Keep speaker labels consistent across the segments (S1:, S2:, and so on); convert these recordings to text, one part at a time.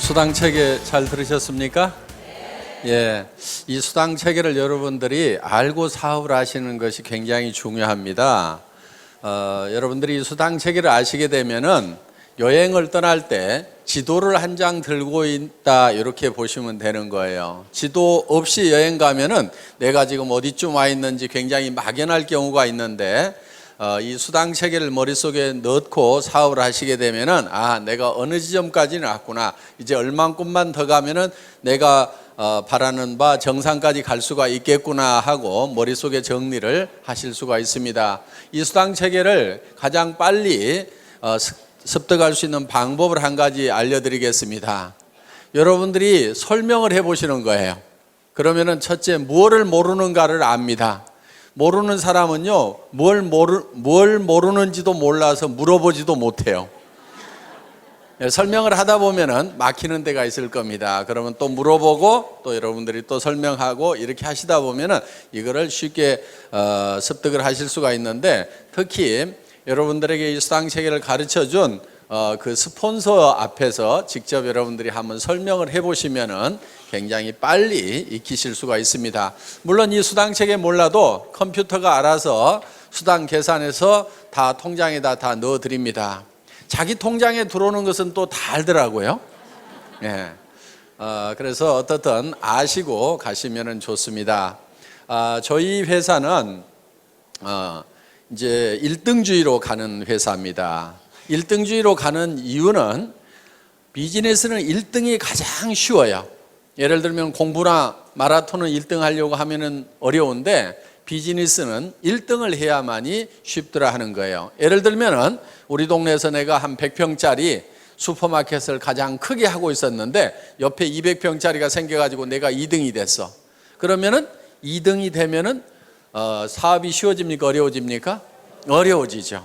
S1: 수당 체계 잘 들으셨습니까? 예, 이 수당 체계를 여러분들이 알고 사업을 하시는 것이 굉장히 중요합니다. 여러분들이 이 수당 체계를 아시게 되면은 여행을 떠날 때 지도를 한 장 들고 있다 이렇게 보시면 되는 거예요. 지도 없이 여행 가면은 내가 지금 어디쯤 와 있는지 굉장히 막연할 경우가 있는데 이 수당 체계를 머릿속에 넣고 사업을 하시게 되면은 내가 어느 지점까지는 왔구나. 이제 얼만큼만 더 가면은 내가 바라는 바 정상까지 갈 수가 있겠구나 하고 머릿속에 정리를 하실 수가 있습니다. 이 수당 체계를 가장 빨리 습득할 수 있는 방법을 한 가지 알려드리겠습니다. 여러분들이 설명을 해보시는 거예요. 그러면은 첫째, 무엇을 모르는가를 압니다. 모르는 사람은요, 뭘 모르는지도 몰라서 물어보지도 못해요. 설명을 하다 보면은 막히는 데가 있을 겁니다. 그러면 또 물어보고 또 여러분들이 또 설명하고 이렇게 하시다 보면은 이거를 쉽게 습득을 하실 수가 있는데, 특히 여러분들에게 이 수당 체계를 가르쳐 준 그 스폰서 앞에서 직접 여러분들이 한번 설명을 해보시면은 굉장히 빨리 익히실 수가 있습니다. 물론 이 수당 체계 몰라도 컴퓨터가 알아서 수당 계산해서 다 통장에다 다 넣어 드립니다. 자기 통장에 들어오는 것은 또 다 알더라고요. 예. 그래서 어떻든 아시고 가시면은 좋습니다. 저희 회사는 이제 1등주의로 가는 회사입니다. 1등주의로 가는 이유는 비즈니스는 1등이 가장 쉬워요. 예를 들면 공부나 마라톤은 1등 하려고 하면은 어려운데 비즈니스는 1등을 해야만이 쉽더라 하는 거예요. 예를 들면은 우리 동네에서 내가 한 100평짜리 슈퍼마켓을 가장 크게 하고 있었는데 옆에 200평짜리가 생겨가지고 내가 2등이 됐어. 그러면은 2등이 되면은 사업이 쉬워집니까? 어려워집니까? 어려워지죠.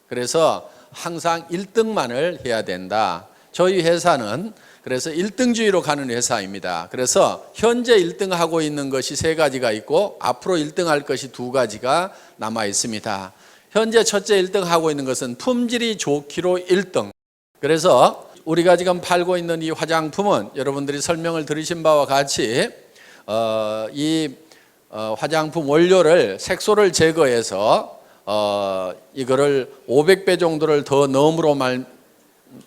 S1: 그래서 항상 1등만을 해야 된다. 저희 회사는 그래서 1등주의로 가는 회사입니다. 그래서 현재 1등 하고 있는 것이 3가지가 있고 앞으로 1등 할 것이 2가지가 남아 있습니다. 현재 첫째 1등 하고 있는 것은 품질이 좋기로 1등. 그래서 우리가 지금 팔고 있는 이 화장품은 여러분들이 설명을 들으신 바와 같이 이 화장품 원료를 색소를 제거해서 이거를 500배 정도를 더 넣음으로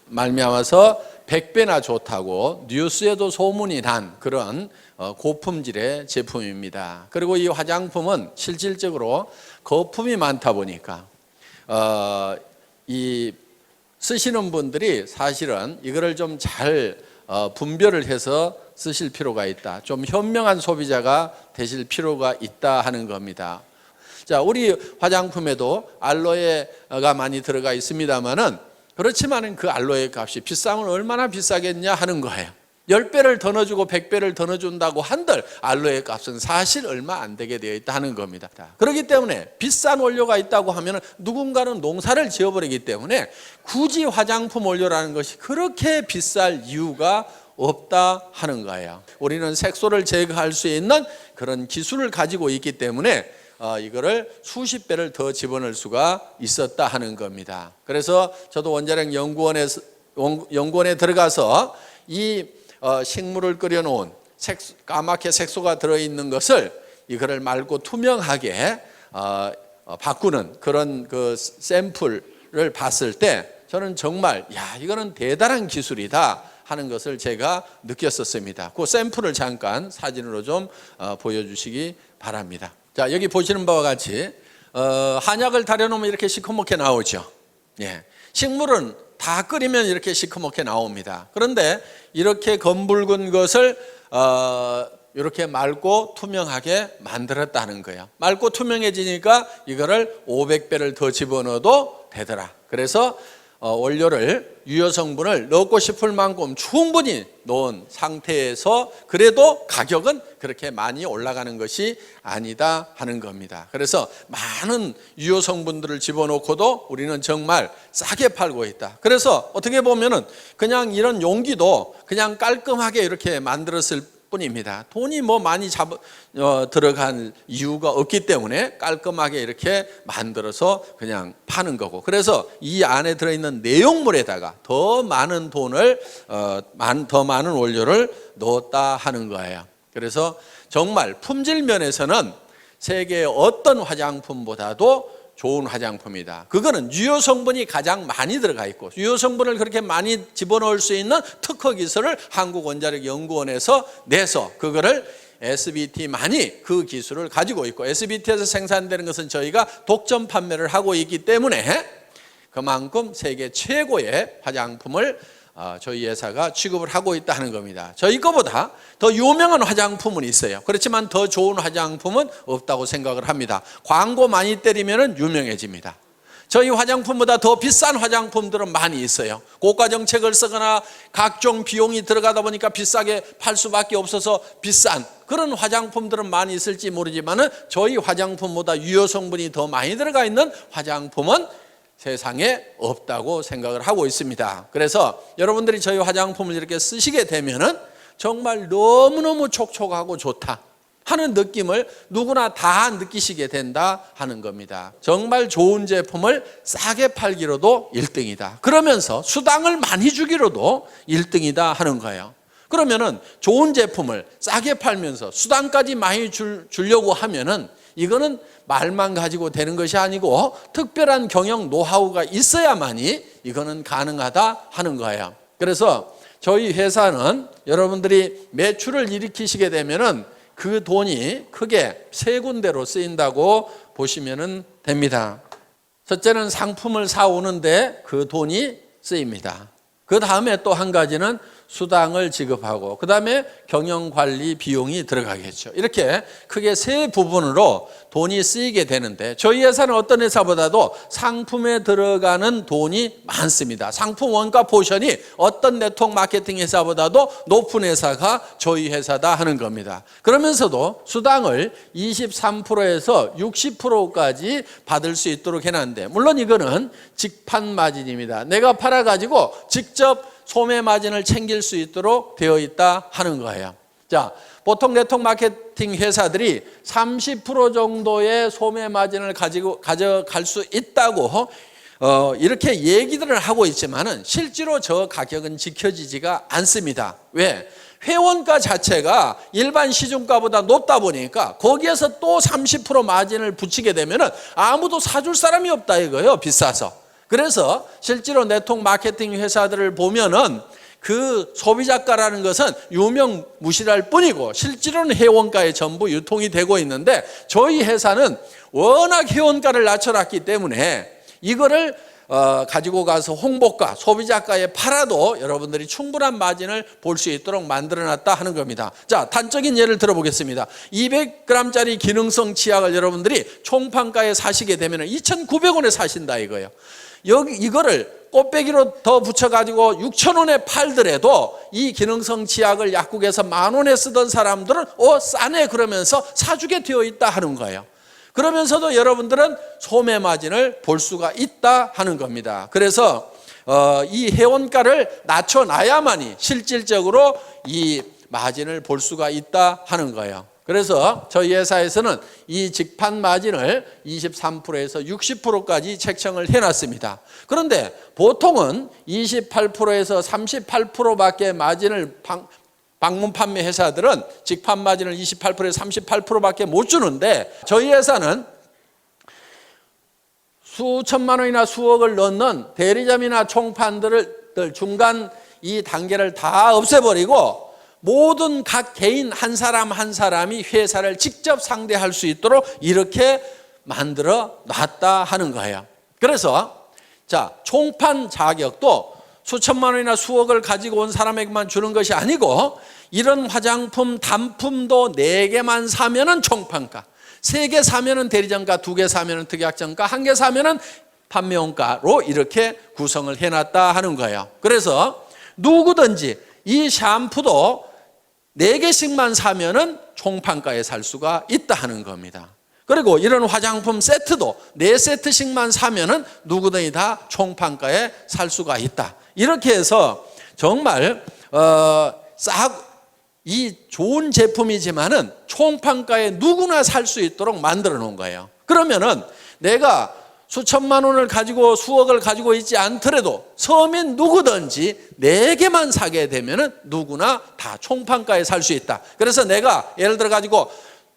S1: 말미암아서 100배나 좋다고 뉴스에도 소문이 난 그런 고품질의 제품입니다. 그리고 이 화장품은 실질적으로 거품이 많다 보니까 이 쓰시는 분들이 사실은 이거를 좀 잘 분별을 해서 쓰실 필요가 있다. 좀 현명한 소비자가 되실 필요가 있다 하는 겁니다. 자, 우리 화장품에도 알로에가 많이 들어가 있습니다만은 그렇지만은 그 알로에 값이 비싸면 얼마나 비싸겠냐 하는 거예요. 10배를 더 넣어주고 100배를 더 넣어준다고 한들 알로에 값은 사실 얼마 안 되게 되어 있다 하는 겁니다. 그렇기 때문에 비싼 원료가 있다고 하면 누군가는 농사를 지어버리기 때문에 굳이 화장품 원료라는 것이 그렇게 비쌀 이유가 없다 하는 거예요. 우리는 색소를 제거할 수 있는 그런 기술을 가지고 있기 때문에 이거를 수십 배를 더 집어넣을 수가 있었다 하는 겁니다. 그래서 저도 원자력 연구원에 들어가서 이 식물을 끓여놓은 까맣게 색소가 들어있는 것을 이거를 맑고 투명하게 바꾸는 그런 그 샘플을 봤을 때 저는 정말 이거는 대단한 기술이다 하는 것을 제가 느꼈었습니다. 그 샘플을 잠깐 사진으로 좀 보여주시기 바랍니다. 자, 여기 보시는 바와 같이 한약을 달여놓으면 이렇게 시커멓게 나오죠. 예. 식물은 다 끓이면 이렇게 시커멓게 나옵니다. 그런데 이렇게 검붉은 것을 이렇게 맑고 투명하게 만들었다는 거예요. 맑고 투명해지니까 이거를 500배를 더 집어넣어도 되더라. 그래서 원료를 유효 성분을 넣고 싶을 만큼 충분히 넣은 상태에서 그래도 가격은 그렇게 많이 올라가는 것이 아니다 하는 겁니다. 그래서 많은 유효 성분들을 집어넣고도 우리는 정말 싸게 팔고 있다. 그래서 어떻게 보면은 그냥 이런 용기도 그냥 깔끔하게 이렇게 만들었을 뿐입니다. 돈이 뭐 많이 들어간 이유가 없기 때문에 깔끔하게 이렇게 만들어서 그냥 파는 거고, 그래서 이 안에 들어있는 내용물에다가 더 많은 돈을 더 많은 원료를 넣었다 하는 거예요. 그래서 정말 품질 면에서는 세계의 어떤 화장품보다도 좋은 화장품이다. 그거는 유효 성분이 가장 많이 들어가 있고, 유효 성분을 그렇게 많이 집어넣을 수 있는 특허 기술을 한국원자력연구원에서 내서 그거를 SBT만이 그 기술을 가지고 있고, SBT에서 생산되는 것은 저희가 독점 판매를 하고 있기 때문에 그만큼 세계 최고의 화장품을 저희 회사가 취급을 하고 있다는 겁니다. 저희 거보다 더 유명한 화장품은 있어요. 그렇지만 더 좋은 화장품은 없다고 생각을 합니다. 광고 많이 때리면 유명해집니다. 저희 화장품보다 더 비싼 화장품들은 많이 있어요. 고가 정책을 쓰거나 각종 비용이 들어가다 보니까 비싸게 팔 수밖에 없어서 비싼 그런 화장품들은 많이 있을지 모르지만 저희 화장품보다 유효 성분이 더 많이 들어가 있는 화장품은 세상에 없다고 생각을 하고 있습니다. 그래서 여러분들이 저희 화장품을 이렇게 쓰시게 되면은 정말 너무너무 촉촉하고 좋다 하는 느낌을 누구나 다 느끼시게 된다 하는 겁니다. 정말 좋은 제품을 싸게 팔기로도 1등이다. 그러면서 수당을 많이 주기로도 1등이다 하는 거예요. 그러면은 좋은 제품을 싸게 팔면서 수당까지 많이 주려고 하면은 이거는 말만 가지고 되는 것이 아니고 특별한 경영 노하우가 있어야만이 이거는 가능하다 하는 거예요. 그래서 저희 회사는 여러분들이 매출을 일으키시게 되면은 그 돈이 크게 세 군데로 쓰인다고 보시면 됩니다. 첫째는 상품을 사오는데 그 돈이 쓰입니다. 그 다음에 또 한 가지는 수당을 지급하고, 그 다음에 경영관리 비용이 들어가겠죠. 이렇게 크게 세 부분으로 돈이 쓰이게 되는데, 저희 회사는 어떤 회사보다도 상품에 들어가는 돈이 많습니다. 상품 원가 포션이 어떤 네트워크 마케팅 회사보다도 높은 회사가 저희 회사다 하는 겁니다. 그러면서도 수당을 23%에서 60%까지 받을 수 있도록 해놨는데, 물론 이거는 직판 마진입니다. 내가 팔아가지고 직접 소매 마진을 챙길 수 있도록 되어 있다 하는 거예요. 자, 보통 네트워크 마케팅 회사들이 30% 정도의 소매 마진을 가져갈 수 있다고 이렇게 얘기들을 하고 있지만은 실제로 저 가격은 지켜지지가 않습니다. 왜? 회원가 자체가 일반 시중가보다 높다 보니까 거기에서 또 30% 마진을 붙이게 되면은 아무도 사줄 사람이 없다 이거예요. 비싸서. 그래서 실제로 네트워크 마케팅 회사들을 보면은 그 소비자가라는 것은 유명무실할 뿐이고 실제로는 회원가에 전부 유통이 되고 있는데, 저희 회사는 워낙 회원가를 낮춰놨기 때문에 이거를 가지고 가서 홍보가, 소비자가에 팔아도 여러분들이 충분한 마진을 볼 수 있도록 만들어놨다 하는 겁니다. 자, 단적인 예를 들어보겠습니다. 200g짜리 기능성 치약을 여러분들이 총판가에 사시게 되면 2,900원에 사신다 이거예요. 이거를 꽃배기로 더 붙여가지고 6,000원에 팔더라도 이 기능성 치약을 약국에서 10,000원에 쓰던 사람들은 싸네 그러면서 사주게 되어 있다 하는 거예요. 그러면서도 여러분들은 소매 마진을 볼 수가 있다 하는 겁니다. 그래서 이 회원가를 낮춰놔야만이 실질적으로 이 마진을 볼 수가 있다 하는 거예요. 그래서 저희 회사에서는 이 직판 마진을 23%에서 60%까지 책정을 해놨습니다. 그런데 보통은 28%에서 38%밖에 마진을 방문 판매 회사들은 직판 마진을 28%에서 38%밖에 못 주는데, 저희 회사는 수천만 원이나 수억을 넣는 대리점이나 총판들을 중간 이 단계를 다 없애버리고 모든 각 개인 한 사람 한 사람이 회사를 직접 상대할 수 있도록 이렇게 만들어 놨다 하는 거예요. 그래서 자, 총판 자격도 수천만 원이나 수억을 가지고 온 사람에게만 주는 것이 아니고, 이런 화장품 단품도 4개만 사면은 총판가, 3개 사면은 대리점가, 2개 사면은 특약점가, 1개 사면은 판매원가로 이렇게 구성을 해놨다 하는 거예요. 그래서 누구든지 이 샴푸도 4개씩만 사면은 총판가에 살 수가 있다 하는 겁니다. 그리고 이런 화장품 세트도 4세트씩만 사면은 누구든지 다 총판가에 살 수가 있다. 이렇게 해서 정말 이 좋은 제품이지만은 총판가에 누구나 살 수 있도록 만들어 놓은 거예요. 그러면은 내가 수천만 원을 가지고 수억을 가지고 있지 않더라도 서민 누구든지 4개만 사게 되면은 누구나 다 총판가에 살 수 있다. 그래서 내가 예를 들어 가지고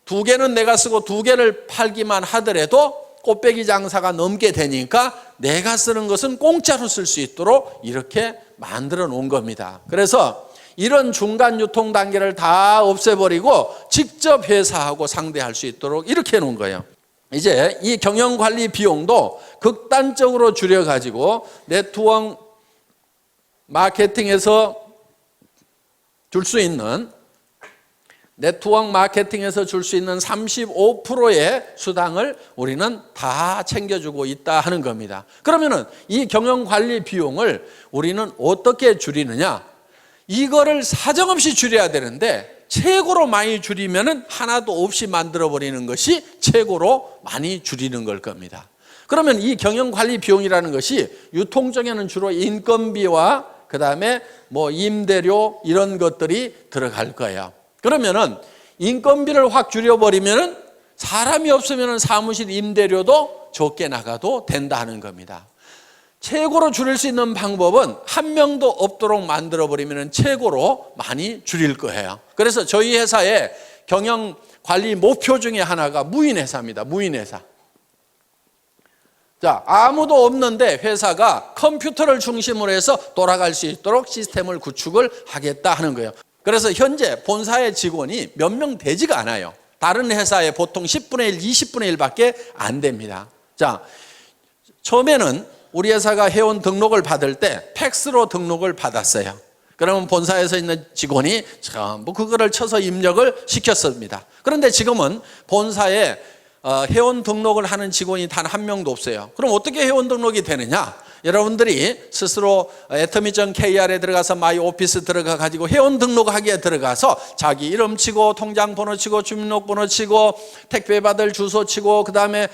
S1: 2개는 내가 쓰고 2개를 팔기만 하더라도 꽃배기 장사가 넘게 되니까 내가 쓰는 것은 공짜로 쓸 수 있도록 이렇게 만들어 놓은 겁니다. 그래서 이런 중간 유통 단계를 다 없애버리고 직접 회사하고 상대할 수 있도록 이렇게 해놓은 거예요. 이제 이 경영관리 비용도 극단적으로 줄여가지고 네트워크 마케팅에서 줄 수 있는 35%의 수당을 우리는 다 챙겨주고 있다 하는 겁니다. 그러면은 이 경영관리 비용을 우리는 어떻게 줄이느냐? 이거를 사정없이 줄여야 되는데 최고로 많이 줄이면은 하나도 없이 만들어버리는 것이 최고로 많이 줄이는 걸 겁니다. 그러면 이 경영관리 비용이라는 것이 유통적에는 주로 인건비와 그 다음에 뭐 임대료 이런 것들이 들어갈 거예요. 그러면은 인건비를 확 줄여버리면은 사람이 없으면은 사무실 임대료도 적게 나가도 된다 하는 겁니다. 최고로 줄일 수 있는 방법은 한 명도 없도록 만들어버리면 최고로 많이 줄일 거예요. 그래서 저희 회사의 경영관리 목표 중에 하나가 무인회사입니다. 무인회사. 자, 아무도 없는데 회사가 컴퓨터를 중심으로 해서 돌아갈 수 있도록 시스템을 구축을 하겠다 하는 거예요. 그래서 현재 본사의 직원이 몇 명 되지가 않아요. 다른 회사에 보통 10분의 1, 20분의 1밖에 안 됩니다. 자, 처음에는 우리 회사가 회원 등록을 받을 때 팩스로 등록을 받았어요. 그러면 본사에서 있는 직원이 전부 그거를 쳐서 입력을 시켰습니다. 그런데 지금은 본사에 회원 등록을 하는 직원이 단 한 명도 없어요. 그럼 어떻게 회원 등록이 되느냐? 여러분들이 스스로 atomy.kr에 들어가서 마이 오피스 들어가 가지고 회원 등록하기에 들어가서 자기 이름 치고 통장 번호 치고 주민등록번호 치고 택배 받을 주소 치고 그다음에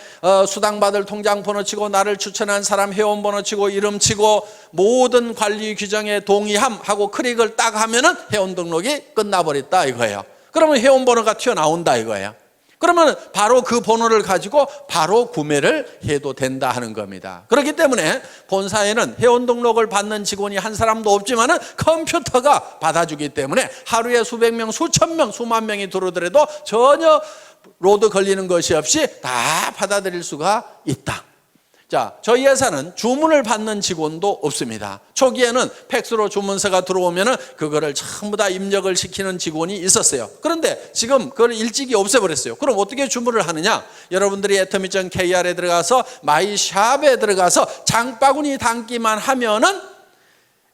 S1: 수당 받을 통장 번호 치고 나를 추천한 사람 회원 번호 치고 이름 치고 모든 관리 규정에 동의함 하고 클릭을 딱 하면은 회원 등록이 끝나버렸다 이거예요. 그러면 회원 번호가 튀어나온다 이거예요. 그러면 바로 그 번호를 가지고 바로 구매를 해도 된다 하는 겁니다. 그렇기 때문에 본사에는 회원 등록을 받는 직원이 한 사람도 없지만은 컴퓨터가 받아주기 때문에 하루에 수백 명, 수천 명, 수만 명이 들어오더라도 전혀 로드 걸리는 것이 없이 다 받아들일 수가 있다. 자, 저희 회사는 주문을 받는 직원도 없습니다. 초기에는 팩스로 주문서가 들어오면은 그거를 전부 다 입력을 시키는 직원이 있었어요. 그런데 지금 그걸 일찍이 없애버렸어요. 그럼 어떻게 주문을 하느냐? 여러분들이 atomy.kr에 들어가서 마이샵에 들어가서 장바구니 담기만 하면은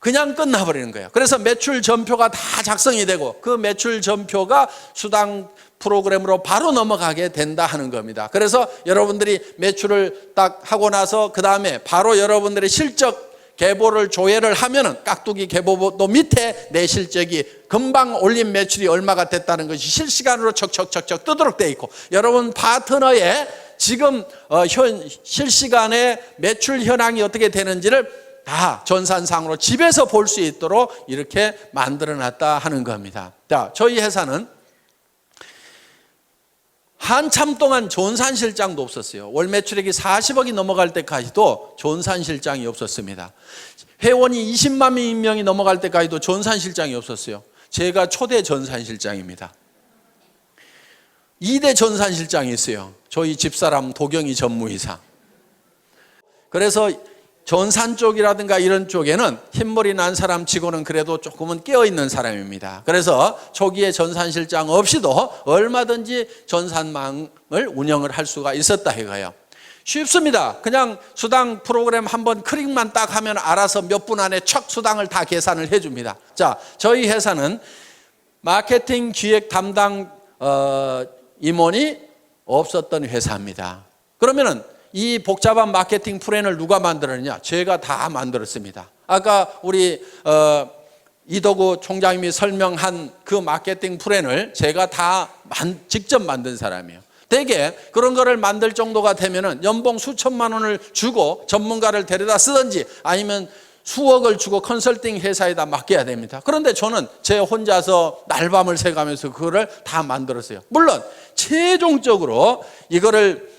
S1: 그냥 끝나버리는 거예요. 그래서 매출 전표가 다 작성이 되고 그 매출 전표가 수당 프로그램으로 바로 넘어가게 된다 하는 겁니다. 그래서 여러분들이 매출을 딱 하고 나서 그 다음에 바로 여러분들의 실적 계보를 조회를 하면은 깍두기 계보도 밑에 내 실적이 금방 올린 매출이 얼마가 됐다는 것이 실시간으로 척척척척 뜨도록 돼 있고 여러분 파트너의 지금 실시간에 매출 현황이 어떻게 되는지를 다 전산상으로 집에서 볼 수 있도록 이렇게 만들어 놨다 하는 겁니다. 자, 저희 회사는 한참 동안 전산실장도 없었어요. 월 매출액이 40억이 넘어갈 때까지도 전산실장이 없었습니다. 회원이 20만 명이 넘어갈 때까지도 전산실장이 없었어요. 제가 초대 전산실장입니다. 2대 전산실장이 있어요. 저희 집사람 도경이 전무이사. 그래서 전산 쪽이라든가 이런 쪽에는 흰머리 난 사람 치고는 그래도 조금은 깨어있는 사람입니다. 그래서 초기에 전산실장 없이도 얼마든지 전산망을 운영을 할 수가 있었다 이거예요. 쉽습니다. 그냥 수당 프로그램 한번 클릭만 딱 하면 알아서 몇 분 안에 척 수당을 다 계산을 해줍니다. 자, 저희 회사는 마케팅 기획 담당 임원이 없었던 회사입니다. 그러면은 이 복잡한 마케팅 플랜을 누가 만들었느냐? 제가 다 만들었습니다. 아까 우리 이덕우 총장님이 설명한 그 마케팅 플랜을 제가 다 직접 만든 사람이에요. 대개 그런 거를 만들 정도가 되면은 연봉 수천만 원을 주고 전문가를 데려다 쓰든지 아니면 수억을 주고 컨설팅 회사에다 맡겨야 됩니다. 그런데 저는 제 혼자서 날밤을 새가면서 그거를 다 만들었어요. 물론 최종적으로 이거를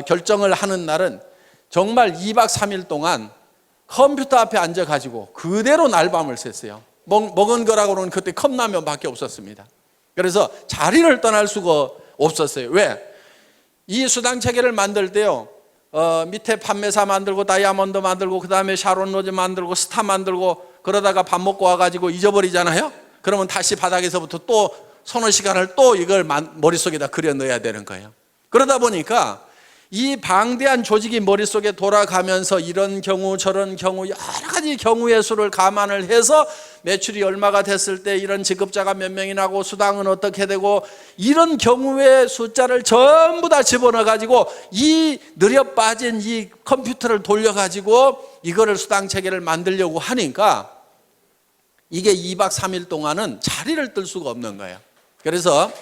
S1: 결정을 하는 날은 정말 2박 3일 동안 컴퓨터 앞에 앉아가지고 그대로 날밤을 샜어요. 먹은 거라고는 그때 컵라면밖에 없었습니다. 그래서 자리를 떠날 수가 없었어요. 왜? 이 수당 체계를 만들 때요, 밑에 판매사 만들고 다이아몬드 만들고 그 다음에 샤론 로즈 만들고 스타 만들고 그러다가 밥 먹고 와가지고 잊어버리잖아요. 그러면 다시 바닥에서부터 또 서너 시간을 또 이걸 머릿속에다 그려 넣어야 되는 거예요. 그러다 보니까 이 방대한 조직이 머릿속에 돌아가면서 이런 경우 저런 경우 여러 가지 경우의 수를 감안을 해서 매출이 얼마가 됐을 때 이런 지급자가 몇 명이 나고 수당은 어떻게 되고 이런 경우의 숫자를 전부 다 집어넣어 가지고 이 느려 빠진 이 컴퓨터를 돌려 가지고 이거를 수당 체계를 만들려고 하니까 이게 2박 3일 동안은 자리를 뜰 수가 없는 거예요. 그래서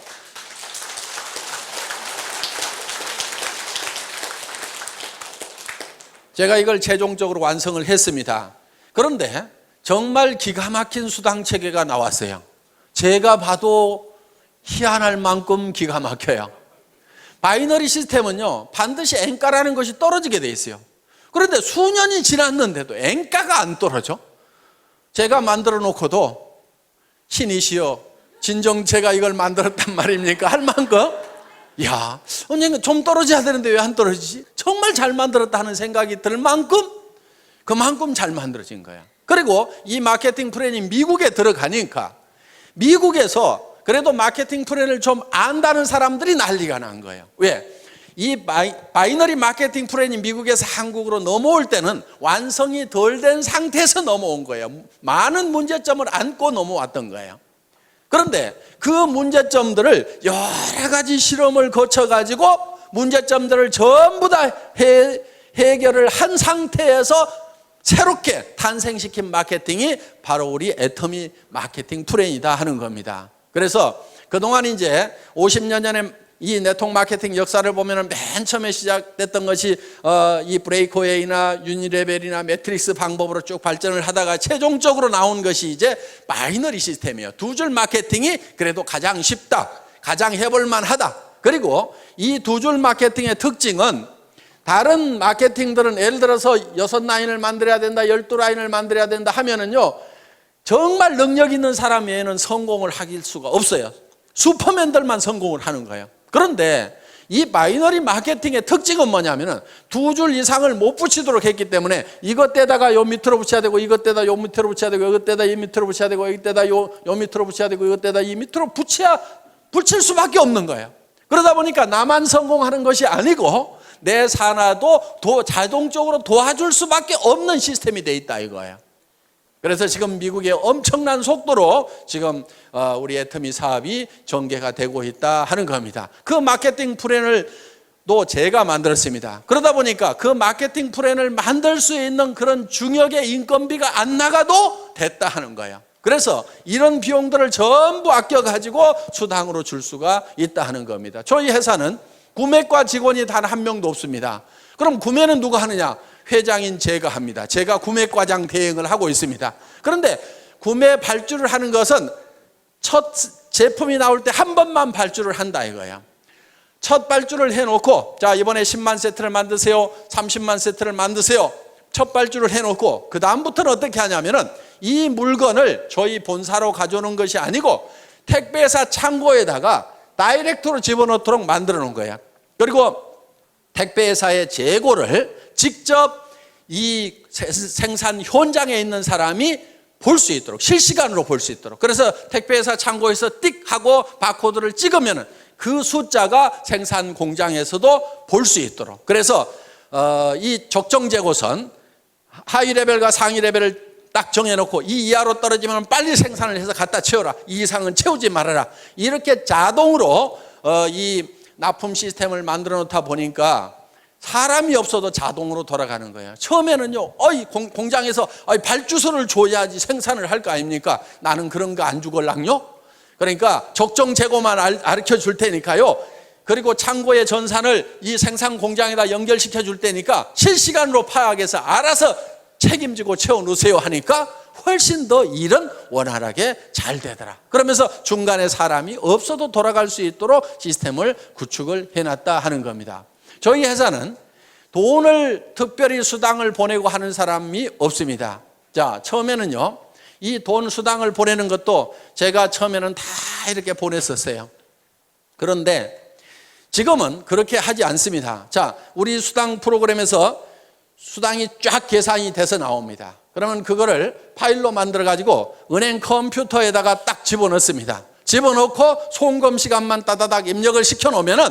S1: 제가 이걸 최종적으로 완성을 했습니다. 그런데 정말 기가 막힌 수당 체계가 나왔어요. 제가 봐도 희한할 만큼 기가 막혀요. 바이너리 시스템은요, 반드시 N가라는 것이 떨어지게 돼 있어요. 그런데 수년이 지났는데도 N가가 안 떨어져. 제가 만들어 놓고도 신이시여 진정 제가 이걸 만들었단 말입니까? 할 만큼 야, 언젠가 좀 떨어져야 되는데 왜 안 떨어지지? 정말 잘 만들었다 하는 생각이 들 만큼 그만큼 잘 만들어진 거야. 그리고 이 마케팅 플랜이 미국에 들어가니까 미국에서 그래도 마케팅 플랜을 좀 안다는 사람들이 난리가 난 거예요. 왜? 이 바이너리 마케팅 플랜이 미국에서 한국으로 넘어올 때는 완성이 덜 된 상태에서 넘어온 거예요. 많은 문제점을 안고 넘어왔던 거예요. 그런데 그 문제점들을 여러 가지 실험을 거쳐가지고 문제점들을 전부 다 해결을 한 상태에서 새롭게 탄생시킨 마케팅이 바로 우리 애터미 마케팅 플랜이다 하는 겁니다. 그래서 그동안 이제 50년 전에 이 네트워크 마케팅 역사를 보면 맨 처음에 시작됐던 것이 이 브레이크웨이나 유니레벨이나 매트릭스 방법으로 쭉 발전을 하다가 최종적으로 나온 것이 이제 바이너리 시스템이에요. 두 줄 마케팅이 그래도 가장 쉽다, 가장 해볼만 하다. 그리고 이 두 줄 마케팅의 특징은 다른 마케팅들은 예를 들어서 6라인을 만들어야 된다, 12라인을 만들어야 된다 하면은요, 정말 능력 있는 사람 외에는 성공을 할 수가 없어요. 슈퍼맨들만 성공을 하는 거예요. 그런데 이 바이너리 마케팅의 특징은 뭐냐면은 두 줄 이상을 못 붙이도록 했기 때문에 이것 떼다가 요 밑으로 붙여야 되고 이것 떼다 요 밑으로 붙여야 되고 이것 떼다 이 밑으로 붙여야 되고 이것 떼다 요 밑으로 붙여야 되고 이것 떼다 이 밑으로 붙일 수밖에 없는 거예요. 그러다 보니까 나만 성공하는 것이 아니고 내 산하도 자동적으로 도와줄 수밖에 없는 시스템이 돼 있다 이거예요. 그래서 지금 미국의 엄청난 속도로 지금 우리 애터미 사업이 전개가 되고 있다 하는 겁니다. 그 마케팅 플랜을 또 제가 만들었습니다. 그러다 보니까 그 마케팅 플랜을 만들 수 있는 그런 중역의 인건비가 안 나가도 됐다 하는 거예요. 그래서 이런 비용들을 전부 아껴가지고 수당으로 줄 수가 있다 하는 겁니다. 저희 회사는 구매과 직원이 단 한 명도 없습니다. 그럼 구매는 누가 하느냐? 회장인 제가 합니다. 제가 구매과장 대행을 하고 있습니다. 그런데 구매 발주를 하는 것은 첫 제품이 나올 때 한 번만 발주를 한다 이거예요. 첫 발주를 해놓고 자 이번에 10만 세트를 만드세요, 30만 세트를 만드세요. 첫 발주를 해놓고 그 다음부터는 어떻게 하냐면은 이 물건을 저희 본사로 가져오는 것이 아니고 택배사 창고에다가 다이렉트로 집어넣도록 만들어 놓은 거예요. 그리고 택배사의 재고를 직접 이 생산 현장에 있는 사람이 볼 수 있도록 실시간으로 볼 수 있도록 그래서 택배회사 창고에서 띡 하고 바코드를 찍으면 그 숫자가 생산 공장에서도 볼 수 있도록 그래서 이 적정 재고선 하위 레벨과 상위 레벨을 딱 정해놓고 이 이하로 떨어지면 빨리 생산을 해서 갖다 채워라, 이 이상은 채우지 말아라, 이렇게 자동으로 이 납품 시스템을 만들어 놓다 보니까 사람이 없어도 자동으로 돌아가는 거예요. 처음에는요, 공장에서 발주서를 줘야지 생산을 할 거 아닙니까? 나는 그런 거 안 주걸랑요? 그러니까 적정 재고만 가르쳐 줄 테니까요. 그리고 창고의 전산을 이 생산 공장에다 연결시켜 줄 테니까 실시간으로 파악해서 알아서 책임지고 채워놓으세요 하니까 훨씬 더 일은 원활하게 잘 되더라. 그러면서 중간에 사람이 없어도 돌아갈 수 있도록 시스템을 구축을 해놨다 하는 겁니다. 저희 회사는 돈을 특별히 수당을 보내고 하는 사람이 없습니다. 자, 처음에는요, 이 돈 수당을 보내는 것도 제가 처음에는 다 이렇게 보냈었어요. 그런데 지금은 그렇게 하지 않습니다. 자, 우리 수당 프로그램에서 수당이 쫙 계산이 돼서 나옵니다. 그러면 그거를 파일로 만들어 가지고 은행 컴퓨터에다가 딱 집어넣습니다. 집어넣고 송금 시간만 따다닥 입력을 시켜 놓으면은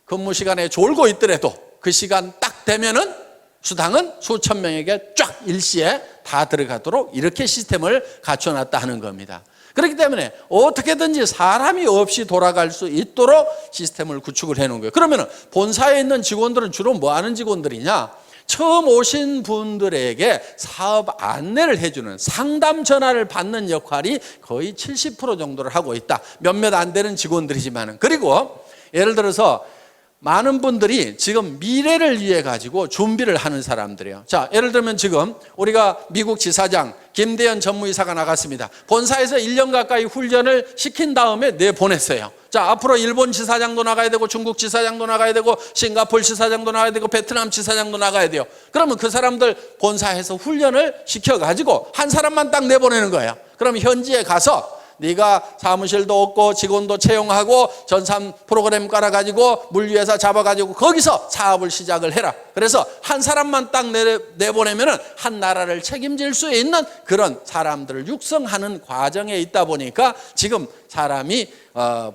S1: 근무 시간에 졸고 있더라도 그 시간 딱 되면은 수당은 수천 명에게 쫙 일시에 다 들어가도록 이렇게 시스템을 갖춰놨다 하는 겁니다. 그렇기 때문에 어떻게든지 사람이 없이 돌아갈 수 있도록 시스템을 구축을 해놓은 거예요. 그러면 본사에 있는 직원들은 주로 뭐 하는 직원들이냐? 처음 오신 분들에게 사업 안내를 해주는 상담 전화를 받는 역할이 거의 70% 정도를 하고 있다. 몇몇 안 되는 직원들이지만은. 그리고 예를 들어서 많은 분들이 지금 미래를 위해 가지고 준비를 하는 사람들이에요. 자, 예를 들면 지금 우리가 미국 지사장 김대현 전무이사가 나갔습니다. 본사에서 1년 가까이 훈련을 시킨 다음에 내보냈어요. 자, 앞으로 일본 지사장도 나가야 되고 중국 지사장도 나가야 되고 싱가포르 지사장도 나가야 되고 베트남 지사장도 나가야 돼요. 그러면 그 사람들 본사에서 훈련을 시켜가지고 한 사람만 딱 내보내는 거예요. 그럼 현지에 가서 네가 사무실도 없고 직원도 채용하고 전산 프로그램 깔아가지고 물류회사 잡아가지고 거기서 사업을 시작을 해라. 그래서 한 사람만 딱 내보내면은 한 나라를 책임질 수 있는 그런 사람들을 육성하는 과정에 있다 보니까 지금 사람이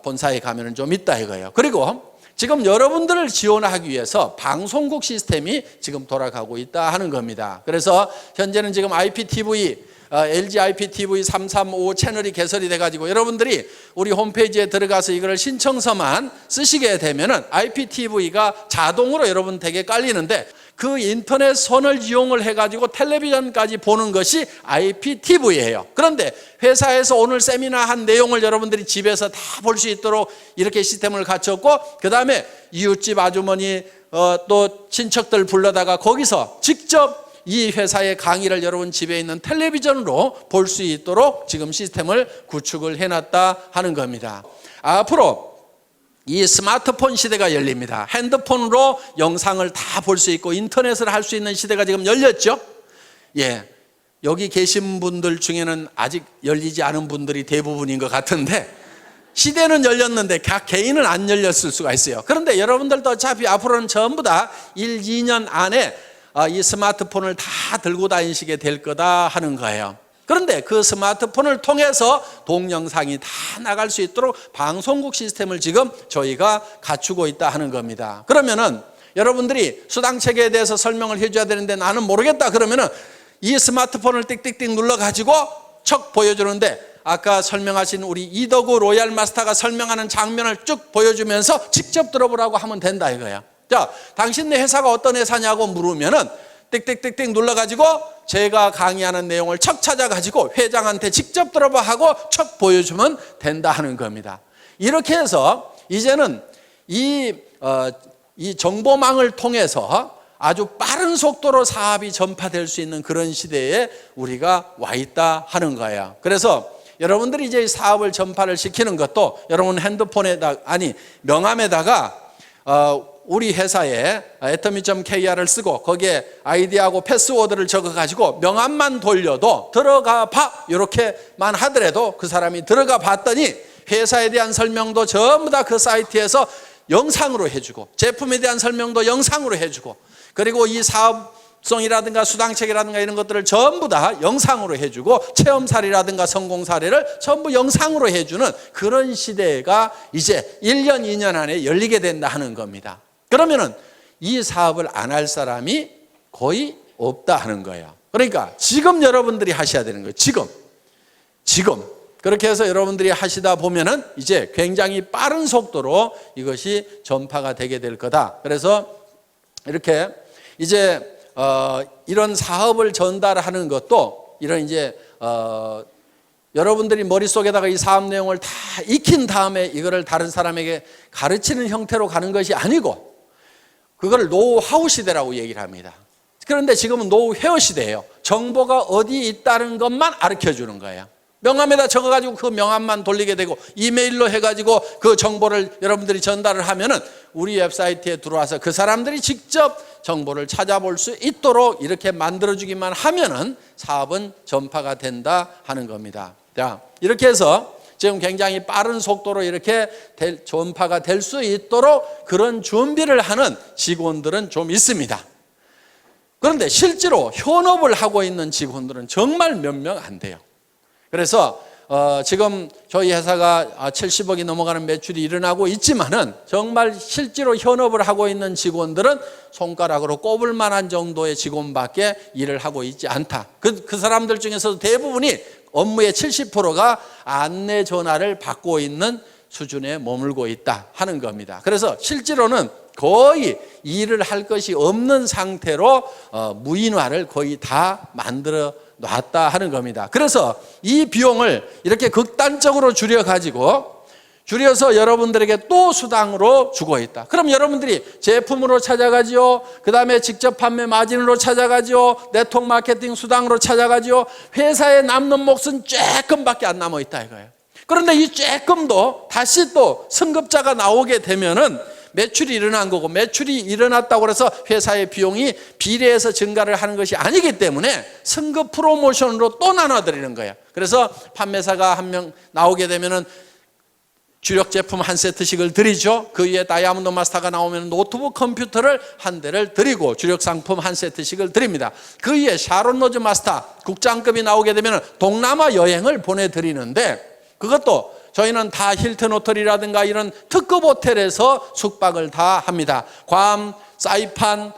S1: 본사에 가면은 좀 있다 이거예요. 그리고 지금 여러분들을 지원하기 위해서 방송국 시스템이 지금 돌아가고 있다 하는 겁니다. 그래서 현재는 지금 IPTV LG IPTV 335 채널이 개설이 돼가지고 여러분들이 우리 홈페이지에 들어가서 이걸 신청서만 쓰시게 되면은 IPTV가 자동으로 여러분 댁에 깔리는데 그 인터넷 선을 이용을 해가지고 텔레비전까지 보는 것이 IPTV예요. 그런데 회사에서 오늘 세미나 한 내용을 여러분들이 집에서 다 볼 수 있도록 이렇게 시스템을 갖췄고 그 다음에 이웃집 아주머니 또 친척들 불러다가 거기서 직접 이 회사의 강의를 여러분 집에 있는 텔레비전으로 볼 수 있도록 지금 시스템을 구축을 해놨다 하는 겁니다. 앞으로 이 스마트폰 시대가 열립니다. 핸드폰으로 영상을 다 볼 수 있고 인터넷을 할 수 있는 시대가 지금 열렸죠. 예, 여기 계신 분들 중에는 아직 열리지 않은 분들이 대부분인 것 같은데 시대는 열렸는데 각 개인은 안 열렸을 수가 있어요. 그런데 여러분들도 어차피 앞으로는 전부 다 1, 2년 안에 이 스마트폰을 다 들고 다니시게 될 거다 하는 거예요. 그런데 그 스마트폰을 통해서 동영상이 다 나갈 수 있도록 방송국 시스템을 지금 저희가 갖추고 있다 하는 겁니다. 그러면은 여러분들이 수당체계에 대해서 설명을 해줘야 되는데 나는 모르겠다 그러면은 이 스마트폰을 띡띡띡 눌러가지고 척 보여주는데 아까 설명하신 우리 이덕우 로얄 마스터가 설명하는 장면을 쭉 보여주면서 직접 들어보라고 하면 된다 이거예요. 자, 당신네 회사가 어떤 회사냐고 물으면은 띡띡띡띡 눌러가지고 제가 강의하는 내용을 척 찾아가지고 회장한테 직접 들어봐 하고 척 보여주면 된다 하는 겁니다. 이렇게 해서 이제는 이 정보망을 통해서 아주 빠른 속도로 사업이 전파될 수 있는 그런 시대에 우리가 와 있다 하는 거예요. 그래서 여러분들이 이제 사업을 전파를 시키는 것도 여러분 핸드폰에다 명함에다가 우리 회사에 atomy.kr을 쓰고 거기에 아이디하고 패스워드를 적어가지고 명함만 돌려도 들어가 봐 이렇게만 하더라도 그 사람이 들어가 봤더니 회사에 대한 설명도 전부 다 그 사이트에서 영상으로 해주고 제품에 대한 설명도 영상으로 해주고 그리고 이 사업성이라든가 수당책이라든가 이런 것들을 전부 다 영상으로 해주고 체험 사례라든가 성공 사례를 전부 영상으로 해주는 그런 시대가 이제 1년, 2년 안에 열리게 된다 하는 겁니다. 그러면은 이 사업을 안 할 사람이 거의 없다 하는 거예요. 그러니까 지금 여러분들이 하셔야 되는 거예요. 지금. 그렇게 해서 여러분들이 하시다 보면은 이제 굉장히 빠른 속도로 이것이 전파가 되게 될 거다. 그래서 이렇게 이제 이런 사업을 전달하는 것도 이런 이제 여러분들이 머릿속에다가 이 사업 내용을 다 익힌 다음에 이거를 다른 사람에게 가르치는 형태로 가는 것이 아니고 그걸 노하우 시대라고 얘기를 합니다. 그런데 지금은 노후 회화 시대예요. 정보가 어디 있다는 것만 가르쳐주는 거예요. 명함에다 적어가지고 그 명함만 돌리게 되고 이메일로 해가지고 그 정보를 여러분들이 전달을 하면은 우리 웹사이트에 들어와서 그 사람들이 직접 정보를 찾아볼 수 있도록 이렇게 만들어주기만 하면은 사업은 전파가 된다 하는 겁니다. 자, 이렇게 해서 지금 굉장히 빠른 속도로 이렇게 전파가 될 수 있도록 그런 준비를 하는 직원들은 좀 있습니다. 그런데 실제로 현업을 하고 있는 직원들은 정말 몇 명 안 돼요. 그래서 지금 저희 회사가 70억이 넘어가는 매출이 일어나고 있지만은 정말 실제로 현업을 하고 있는 직원들은 손가락으로 꼽을 만한 정도의 직원밖에 일을 하고 있지 않다. 그 사람들 중에서도 대부분이 업무의 70%가 안내 전화를 받고 있는 수준에 머물고 있다 하는 겁니다. 그래서 실제로는 거의 일을 할 것이 없는 상태로 무인화를 거의 다 만들어 놨다 하는 겁니다. 그래서 이 비용을 이렇게 극단적으로 줄여서 여러분들에게 또 수당으로 주고 있다. 그럼 여러분들이 제품으로 찾아가지요. 그 다음에 직접 판매 마진으로 찾아가지요. 네트워크 마케팅 수당으로 찾아가지요. 회사에 남는 몫은 조금밖에 안 남아 있다 이거예요. 그런데 이 조금도 다시 또 승급자가 나오게 되면은 매출이 일어난 거고, 매출이 일어났다고 해서 회사의 비용이 비례해서 증가를 하는 것이 아니기 때문에 승급 프로모션으로 또 나눠드리는 거예요. 그래서 판매사가 한 명 나오게 되면은 주력 제품 한 세트씩을 드리죠. 그 위에 다이아몬드 마스터가 나오면 노트북 컴퓨터를 한 대를 드리고 주력 상품 한 세트씩을 드립니다. 그 위에 샤론 로즈 마스터 국장급이 나오게 되면 동남아 여행을 보내드리는데, 그것도 저희는 다 힐튼 호텔이라든가 이런 특급 호텔에서 숙박을 다 합니다. 괌, 사이판,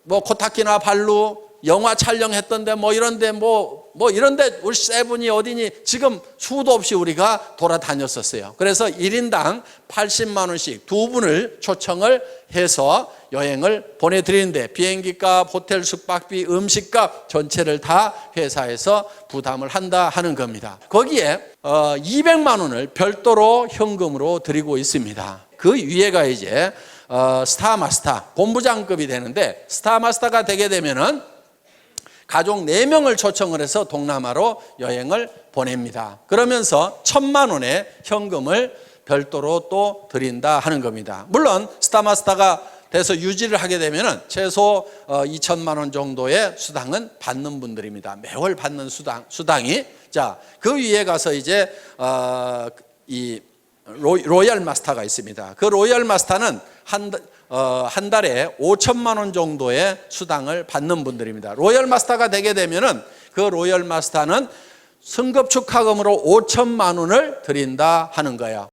S1: 코타키나 발루, 영화 촬영했던데 이런데 이런데 우리 세븐이 어디니 지금 수도 없이 우리가 돌아다녔었어요. 그래서 1인당 80만 원씩 두 분을 초청을 해서 여행을 보내드리는데 비행기값, 호텔 숙박비, 음식값 전체를 다 회사에서 부담을 한다 하는 겁니다. 거기에 200만 원을 별도로 현금으로 드리고 있습니다. 그 위에가 이제 스타마스터 본부장급이 되는데, 스타마스터가 되게 되면은 가족 4명을 초청을 해서 동남아로 여행을 보냅니다. 그러면서 1,000만 원의 현금을 별도로 또 드린다 하는 겁니다. 물론 스타마스터가 돼서 유지를 하게 되면은 최소 2천만 원 정도의 수당은 받는 분들입니다. 매월 받는 수당이. 자, 그 위에 가서 이제 이 로얄 마스터가 있습니다. 그 로얄 마스터는 한 달에 5천만 원 정도의 수당을 받는 분들입니다. 로얄 마스터가 되게 되면은 그 로얄 마스터는 승급 축하금으로 5천만 원을 드린다 하는 거예요.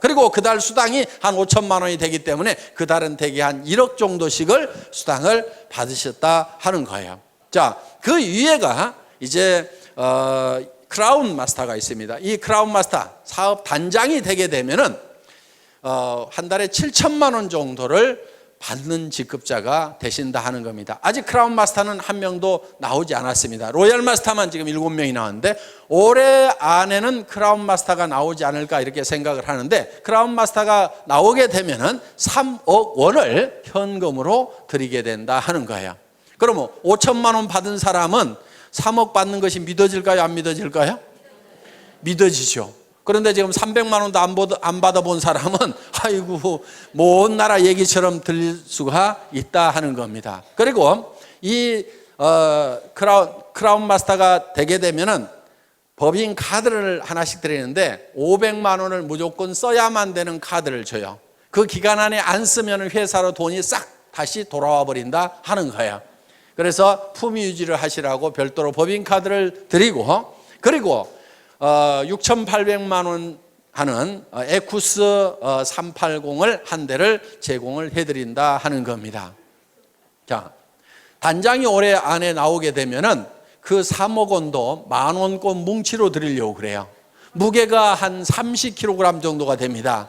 S1: 그리고 그달 수당이 한 5천만 원이 되기 때문에 그달은 대개 한 1억 정도씩을 수당을 받으셨다 하는 거예요. 자, 그 위에가 이제 크라운 마스터가 있습니다. 이 크라운 마스터 사업 단장이 되게 되면은 한 달에 7천만 원 정도를 받는 직급자가 되신다 하는 겁니다. 아직 크라운 마스터는 한 명도 나오지 않았습니다. 로얄 마스터만 지금 7명이 나왔는데 올해 안에는 크라운 마스터가 나오지 않을까 이렇게 생각을 하는데, 크라운 마스터가 나오게 되면은 3억 원을 현금으로 드리게 된다 하는 거예요. 그러면 5천만 원 받은 사람은 3억 받는 것이 믿어질까요? 안 믿어질까요? 믿어지죠. 그런데 지금 300만 원도 안 받아본 사람은 아이고 먼 나라 얘기처럼 들릴 수가 있다 하는 겁니다. 그리고 이 크라운 마스터가 되게 되면은 법인 카드를 하나씩 드리는데 500만 원을 무조건 써야만 되는 카드를 줘요. 그 기간 안에 안 쓰면 회사로 돈이 싹 다시 돌아와 버린다 하는 거예요. 그래서 품위 유지를 하시라고 별도로 법인 카드를 드리고, 그리고 6,800만 원 하는 에쿠스 380을 한 대를 제공을 해드린다 하는 겁니다. 자, 단장이 올해 안에 나오게 되면은 그 3억 원도 10,000원권 뭉치로 드리려고 그래요. 무게가 한 30kg 정도가 됩니다.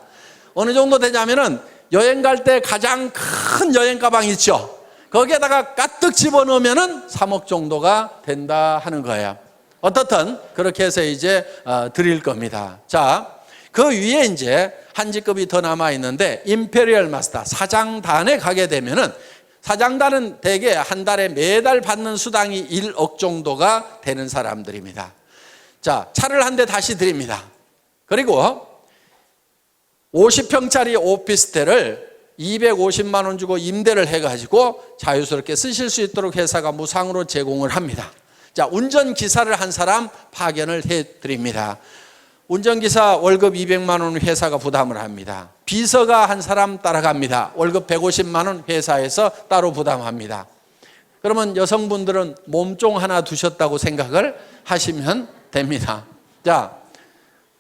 S1: 어느 정도 되냐면은 여행 갈 때 가장 큰 여행 가방 있죠. 거기에다가 가득 집어넣으면은 3억 정도가 된다 하는 거예요. 어떻든 그렇게 해서 이제 드릴 겁니다. 자, 그 위에 이제 한 직급이 더 남아 있는데 임페리얼 마스터 사장단에 가게 되면은 사장단은 대개 한 달에 매달 받는 수당이 1억 정도가 되는 사람들입니다. 자, 차를 한 대 다시 드립니다. 그리고 50평짜리 오피스텔을 250만 원 주고 임대를 해가지고 자유스럽게 쓰실 수 있도록 회사가 무상으로 제공을 합니다. 자, 운전기사를 한 사람 파견을 해드립니다. 운전기사 월급 200만 원 회사가 부담을 합니다. 비서가 한 사람 따라갑니다. 월급 150만 원 회사에서 따로 부담합니다. 그러면 여성분들은 몸종 하나 두셨다고 생각을 하시면 됩니다. 자,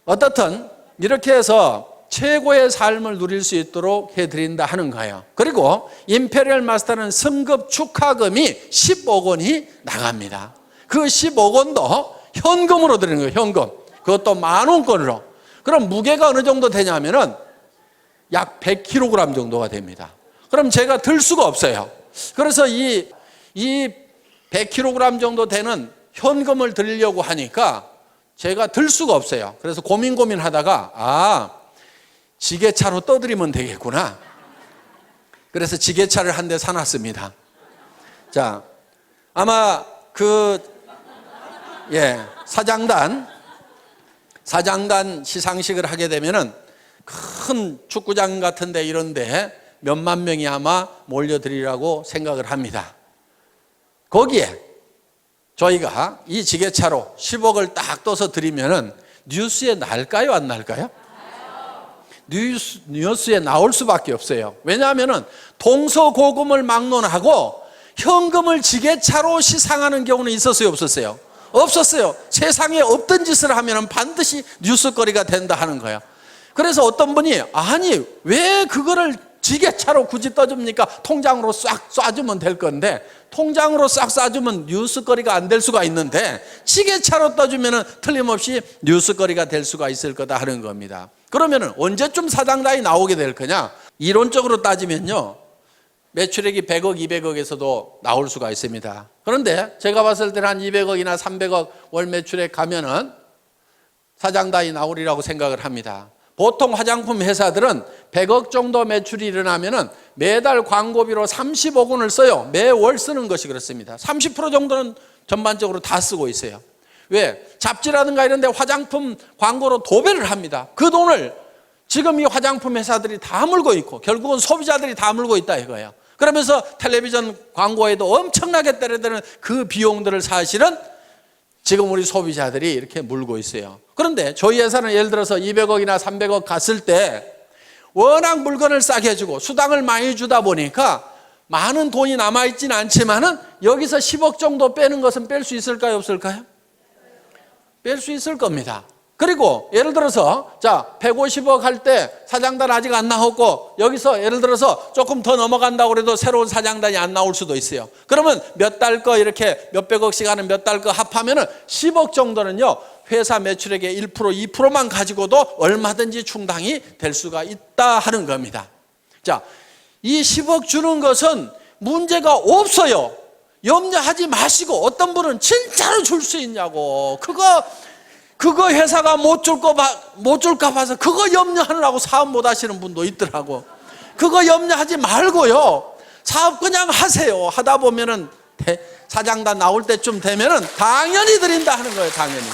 S1: 어떻든 이렇게 해서 최고의 삶을 누릴 수 있도록 해드린다 하는 거예요. 그리고 임페리얼 마스터는 승급 축하금이 10억 원이 나갑니다. 그 10억 원도 현금으로 드리는 거예요. 현금. 그것도 10,000원권으로. 그럼 무게가 어느 정도 되냐면은 약 100kg 정도가 됩니다. 그럼 제가 들 수가 없어요. 그래서 이 100kg 정도 되는 현금을 드리려고 하니까 제가 들 수가 없어요. 그래서 고민하다가 지게차로 떠드리면 되겠구나. 그래서 지게차를 한 대 사놨습니다. 자, 아마 사장단 시상식을 하게 되면은 큰 축구장 같은데 이런데 몇만 명이 아마 몰려들이라고 생각을 합니다. 거기에 저희가 이 지게차로 10억을 딱 떠서 드리면은 뉴스에 날까요, 안 날까요? 뉴스에 나올 수밖에 없어요. 왜냐하면은 동서고금을 막론하고 현금을 지게차로 시상하는 경우는 있었어요, 없었어요? 없었어요. 세상에 없던 짓을 하면 반드시 뉴스거리가 된다 하는 거예요. 그래서 어떤 분이 아니 왜 그거를 지게차로 굳이 떠줍니까? 통장으로 싹 쏴주면 될 건데 통장으로 싹 쏴주면 뉴스거리가 안 될 수가 있는데 지게차로 떠주면 틀림없이 뉴스거리가 될 수가 있을 거다 하는 겁니다. 그러면 언제쯤 사장단이 나오게 될 거냐? 이론적으로 따지면요, 매출액이 100억, 200억에서도 나올 수가 있습니다. 그런데 제가 봤을 때는 한 200억이나 300억 월 매출액 가면은 사장단이 나오리라고 생각을 합니다. 보통 화장품 회사들은 100억 정도 매출이 일어나면은 매달 광고비로 30억 원을 써요. 매월 쓰는 것이 그렇습니다. 30% 정도는 전반적으로 다 쓰고 있어요. 왜? 잡지라든가 이런 데 화장품 광고로 도배를 합니다. 그 돈을 지금 이 화장품 회사들이 다 물고 있고 결국은 소비자들이 다 물고 있다 이거예요. 그러면서 텔레비전 광고에도 엄청나게 때려드는 그 비용들을 사실은 지금 우리 소비자들이 이렇게 물고 있어요. 그런데 저희 회사는 예를 들어서 200억이나 300억 갔을 때 워낙 물건을 싸게 주고 수당을 많이 주다 보니까 많은 돈이 남아있지는 않지만은 여기서 10억 정도 빼는 것은 뺄 수 있을까요, 없을까요? 뺄 수 있을 겁니다. 그리고 예를 들어서 150억 할 때 사장단 아직 안 나왔고 여기서 예를 들어서 조금 더 넘어간다고 해도 새로운 사장단이 안 나올 수도 있어요. 그러면 몇 달 거 이렇게 몇백억씩 하는 몇 달 거 합하면은 10억 정도는요, 회사 매출액의 1%, 2%만 가지고도 얼마든지 충당이 될 수가 있다 하는 겁니다. 자, 이 10억 주는 것은 문제가 없어요. 염려하지 마시고, 어떤 분은 진짜로 줄 수 있냐고, 그거 회사가 못 줄까 봐서 그거 염려하느라고 사업 못 하시는 분도 있더라고. 그거 염려하지 말고요, 사업 그냥 하세요. 하다 보면은 사장단 나올 때쯤 되면은 당연히 드린다 하는 거예요. 당연히.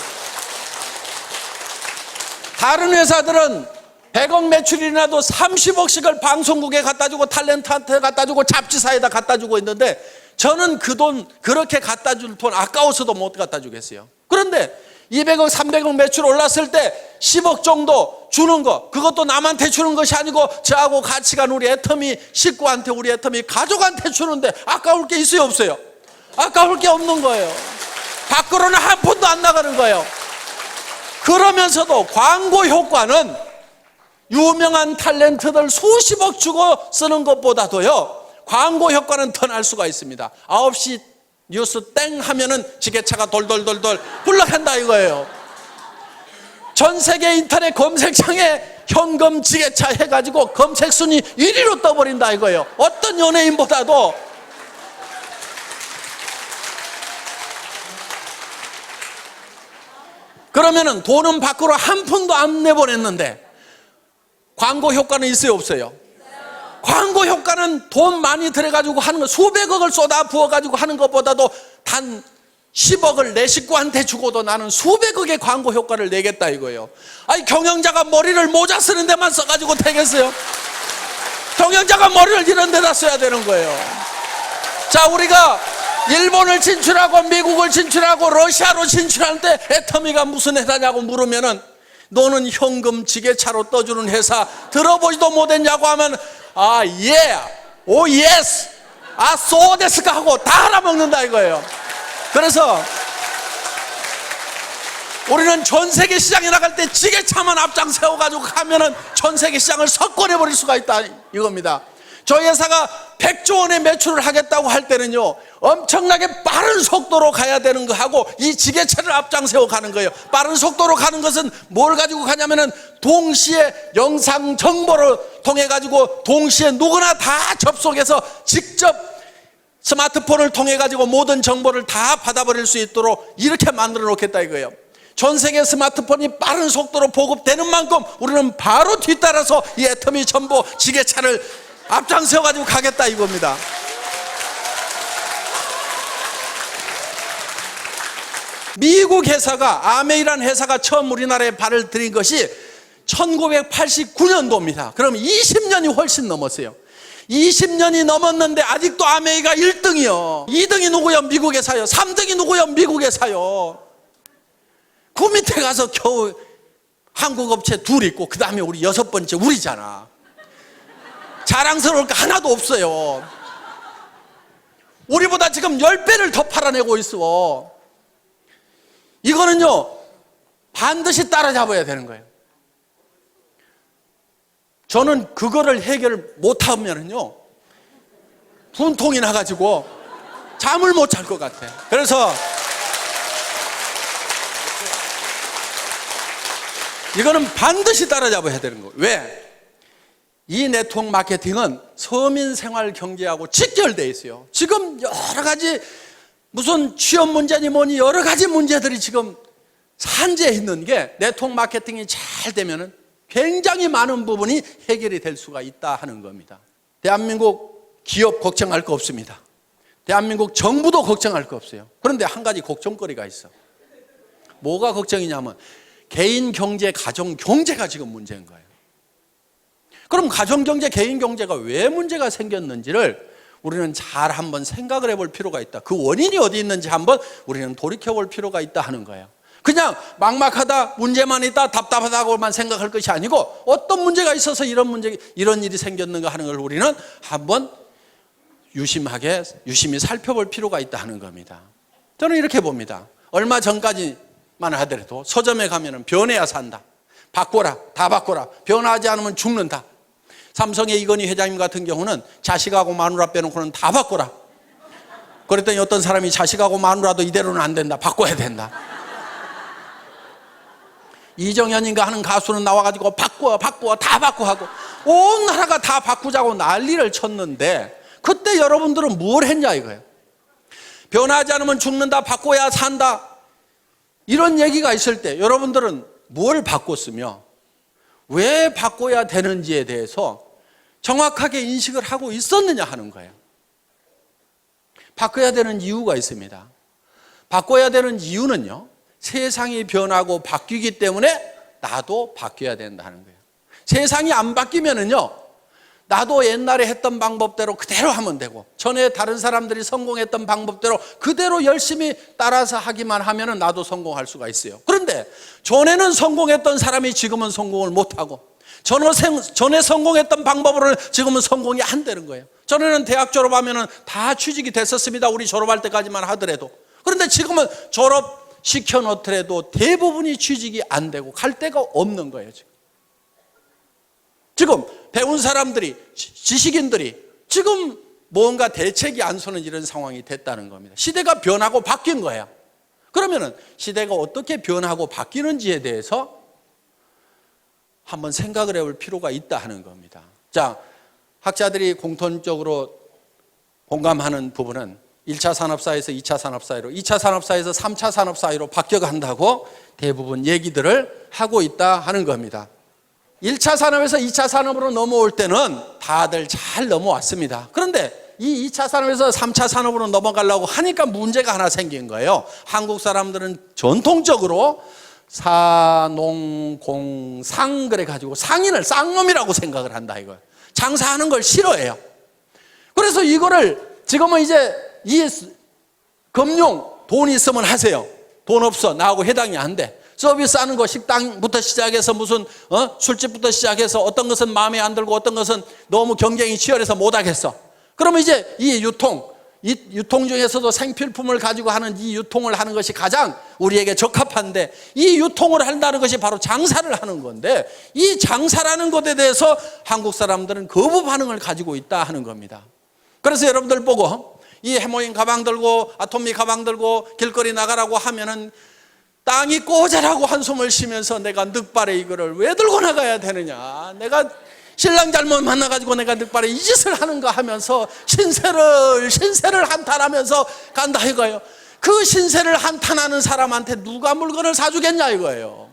S1: 다른 회사들은 100억 매출이 나도 30억씩을 방송국에 갖다 주고 탤런트한테 갖다 주고 잡지사에다 갖다 주고 있는데 저는 그 돈, 그렇게 갖다 줄 돈 아까워서도 못 갖다 주겠어요. 그런데 200억, 300억 매출 올랐을 때 10억 정도 주는 거, 그것도 남한테 주는 것이 아니고 저하고 같이 간 우리 애터미 식구한테, 우리 애터미 가족한테 주는데 아까울 게 있어요, 없어요? 아까울 게 없는 거예요. 밖으로는 한 푼도 안 나가는 거예요. 그러면서도 광고 효과는 유명한 탤런트들 수십억 주고 쓰는 것보다도요, 광고 효과는 더 날 수가 있습니다. 9시 뉴스 땡 하면은 지게차가 돌돌돌돌 굴러간다 이거예요. 전 세계 인터넷 검색창에 현금 지게차 해가지고 검색 순위 1위로 떠버린다 이거예요. 어떤 연예인보다도. 그러면은 돈은 밖으로 한 푼도 안 내보냈는데 광고 효과는 있어요, 없어요? 광고 효과는 돈 많이 들여가지고 하는 거, 수백억을 쏟아 부어가지고 하는 것보다도 단 10억을 내 식구한테 주고도 나는 수백억의 광고 효과를 내겠다 이거예요. 아니, 경영자가 머리를 모자 쓰는 데만 써가지고 되겠어요? 경영자가 머리를 이런 데다 써야 되는 거예요. 자, 우리가 일본을 진출하고 미국을 진출하고 러시아로 진출할 때 애터미가 무슨 회사냐고 물으면은 너는 현금 지게차로 떠주는 회사 들어보지도 못했냐고 하면 아, 예, 오, 예스, 아, 소데스까 하고 다 알아먹는다 이거예요. 그래서 우리는 전 세계 시장에 나갈 때 지게차만 앞장 세워가지고 가면은 전 세계 시장을 석권해버릴 수가 있다 이겁니다. 저희 회사가 100조 원의 매출을 하겠다고 할 때는요, 엄청나게 빠른 속도로 가야 되는 거하고 이 지게차를 앞장 세워 가는 거예요. 빠른 속도로 가는 것은 뭘 가지고 가냐면은 동시에 영상 정보를 통해 가지고 동시에 누구나 다 접속해서 직접 스마트폰을 통해 가지고 모든 정보를 다 받아버릴 수 있도록 이렇게 만들어 놓겠다 이거예요. 전 세계 스마트폰이 빠른 속도로 보급되는 만큼 우리는 바로 뒤따라서 이 애터미 전보 지게차를 앞장서 가지고 가겠다 이겁니다. 미국 회사가, 아메이라는 회사가 처음 우리나라에 발을 들인 것이 1989년도입니다. 그럼 20년이 훨씬 넘었어요. 20년이 넘었는데 아직도 아메이가 1등이요. 2등이 누구요? 미국 회사요. 3등이 누구요? 미국 회사요. 그 밑에 가서 겨우 한국 업체 둘 있고 그 다음에 우리 6번째 우리잖아. 자랑스러울 거 하나도 없어요. 우리보다 지금 10배를 더 팔아내고 있어. 이거는요, 반드시 따라잡아야 되는 거예요. 저는 그거를 해결 못하면은요, 분통이 나가지고 잠을 못 잘 것 같아요. 그래서 이거는 반드시 따라잡아야 되는 거예요. 왜? 이 네트워크 마케팅은 서민 생활 경제하고 직결되어 있어요. 지금 여러 가지 무슨 취업 문제니 뭐니 여러 가지 문제들이 지금 산재해 있는 게 네트워크 마케팅이 잘 되면은 굉장히 많은 부분이 해결이 될 수가 있다 하는 겁니다. 대한민국 기업 걱정할 거 없습니다. 대한민국 정부도 걱정할 거 없어요. 그런데 한 가지 걱정거리가 있어. 뭐가 걱정이냐면 개인 경제, 가정 경제가 지금 문제인 거예요. 그럼 가정 경제, 개인 경제가 왜 문제가 생겼는지를 우리는 잘 한번 생각을 해볼 필요가 있다. 그 원인이 어디 있는지 한번 우리는 돌이켜볼 필요가 있다 하는 거예요. 그냥 막막하다, 문제만 있다, 답답하다고만 생각할 것이 아니고 어떤 문제가 있어서 이런 일이 생겼는가 하는 걸 우리는 한번 유심히 살펴볼 필요가 있다 하는 겁니다. 저는 이렇게 봅니다. 얼마 전까지만 하더라도 서점에 가면은 변해야 산다, 바꿔라, 다 바꿔라, 변하지 않으면 죽는다. 삼성의 이건희 회장님 같은 경우는 자식하고 마누라 빼놓고는 다 바꿔라. 그랬더니 어떤 사람이 자식하고 마누라도 이대로는 안 된다, 바꿔야 된다. 이정현인가 하는 가수는 나와가지고 바꿔 다 바꿔 하고 온 나라가 다 바꾸자고 난리를 쳤는데 그때 여러분들은 뭘 했냐 이거예요. 변하지 않으면 죽는다, 바꿔야 산다, 이런 얘기가 있을 때 여러분들은 뭘 바꿨으며 왜 바꿔야 되는지에 대해서 정확하게 인식을 하고 있었느냐 하는 거예요. 바꿔야 되는 이유가 있습니다. 바꿔야 되는 이유는요, 세상이 변하고 바뀌기 때문에 나도 바뀌어야 된다는 거예요. 세상이 안 바뀌면은요, 나도 옛날에 했던 방법대로 그대로 하면 되고 전에 다른 사람들이 성공했던 방법대로 그대로 열심히 따라서 하기만 하면은 나도 성공할 수가 있어요. 그런데 전에는 성공했던 사람이 지금은 성공을 못하고 전에 성공했던 방법으로는 지금은 성공이 안 되는 거예요. 전에는 대학 졸업하면은 다 취직이 됐었습니다. 우리 졸업할 때까지만 하더라도. 그런데 지금은 졸업시켜 놓더라도 대부분이 취직이 안 되고 갈 데가 없는 거예요. 지금 배운 사람들이, 지식인들이 지금 뭔가 대책이 안 서는 이런 상황이 됐다는 겁니다. 시대가 변하고 바뀐 거예요. 그러면은 시대가 어떻게 변하고 바뀌는지에 대해서 한번 생각을 해볼 필요가 있다 하는 겁니다. 자, 학자들이 공통적으로 공감하는 부분은 1차 산업사회에서 2차 산업사회로, 2차 산업사회에서 3차 산업사회로 바뀌어간다고 대부분 얘기들을 하고 있다 하는 겁니다. 1차 산업에서 2차 산업으로 넘어올 때는 다들 잘 넘어왔습니다. 그런데 이 2차 산업에서 3차 산업으로 넘어가려고 하니까 문제가 하나 생긴 거예요. 한국 사람들은 전통적으로 사농공상 그래가지고 상인을 쌍놈이라고 생각을 한다 이거예요. 장사하는 걸 싫어해요. 그래서 이거를 지금은 이제 이 금융 돈 있으면 하세요. 돈 없어 나하고 해당이 안 돼. 서비스하는 거 식당부터 시작해서 무슨 술집부터 시작해서 어떤 것은 마음에 안 들고 어떤 것은 너무 경쟁이 치열해서 못 하겠어. 그러면 이제 이 유통 중에서도 생필품을 가지고 하는 이 유통을 하는 것이 가장 우리에게 적합한데, 이 유통을 한다는 것이 바로 장사를 하는 건데, 이 장사라는 것에 대해서 한국 사람들은 거부 반응을 가지고 있다 하는 겁니다. 그래서 여러분들 보고 이 해모인 가방 들고 아토미 가방 들고 길거리 나가라고 하면은 땅이 꼬자라고 한숨을 쉬면서 내가 늑발에 이거를 왜 들고 나가야 되느냐, 내가 신랑 잘못 만나가지고 내가 늑발에 이 짓을 하는가 하면서 신세를 한탄하면서 간다 이거예요. 그 신세를 한탄하는 사람한테 누가 물건을 사주겠냐 이거예요.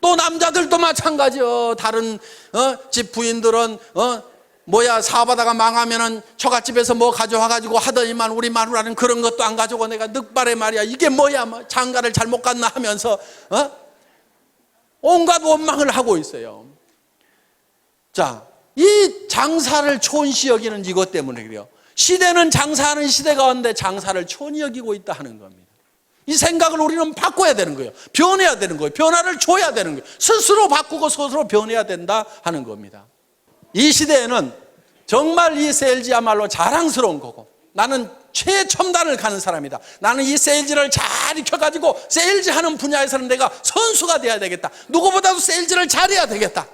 S1: 또 남자들도 마찬가지요. 다른 집 부인들은 사업하다가 망하면은 처갓집에서 뭐 가져와가지고 하더니만 우리 마누라는 그런 것도 안 가져오고 내가 늑발에 말이야 이게 뭐야 장가를 잘못 갔나 하면서 온갖 원망을 하고 있어요. 자, 이 장사를 촌시 여기는 이것 때문에 그래요. 시대는 장사하는 시대 가운데 장사를 촌히 여기고 있다 하는 겁니다. 이 생각을 우리는 바꿔야 되는 거예요. 변해야 되는 거예요. 변화를 줘야 되는 거예요. 스스로 바꾸고 스스로 변해야 된다 하는 겁니다. 이 시대에는 정말 이 세일즈야말로 자랑스러운 거고, 나는 최첨단을 가는 사람이다. 나는 이 세일즈를 잘 익혀가지고 세일즈 하는 분야에서는 내가 선수가 돼야 되겠다. 누구보다도 세일즈를 잘해야 되겠다.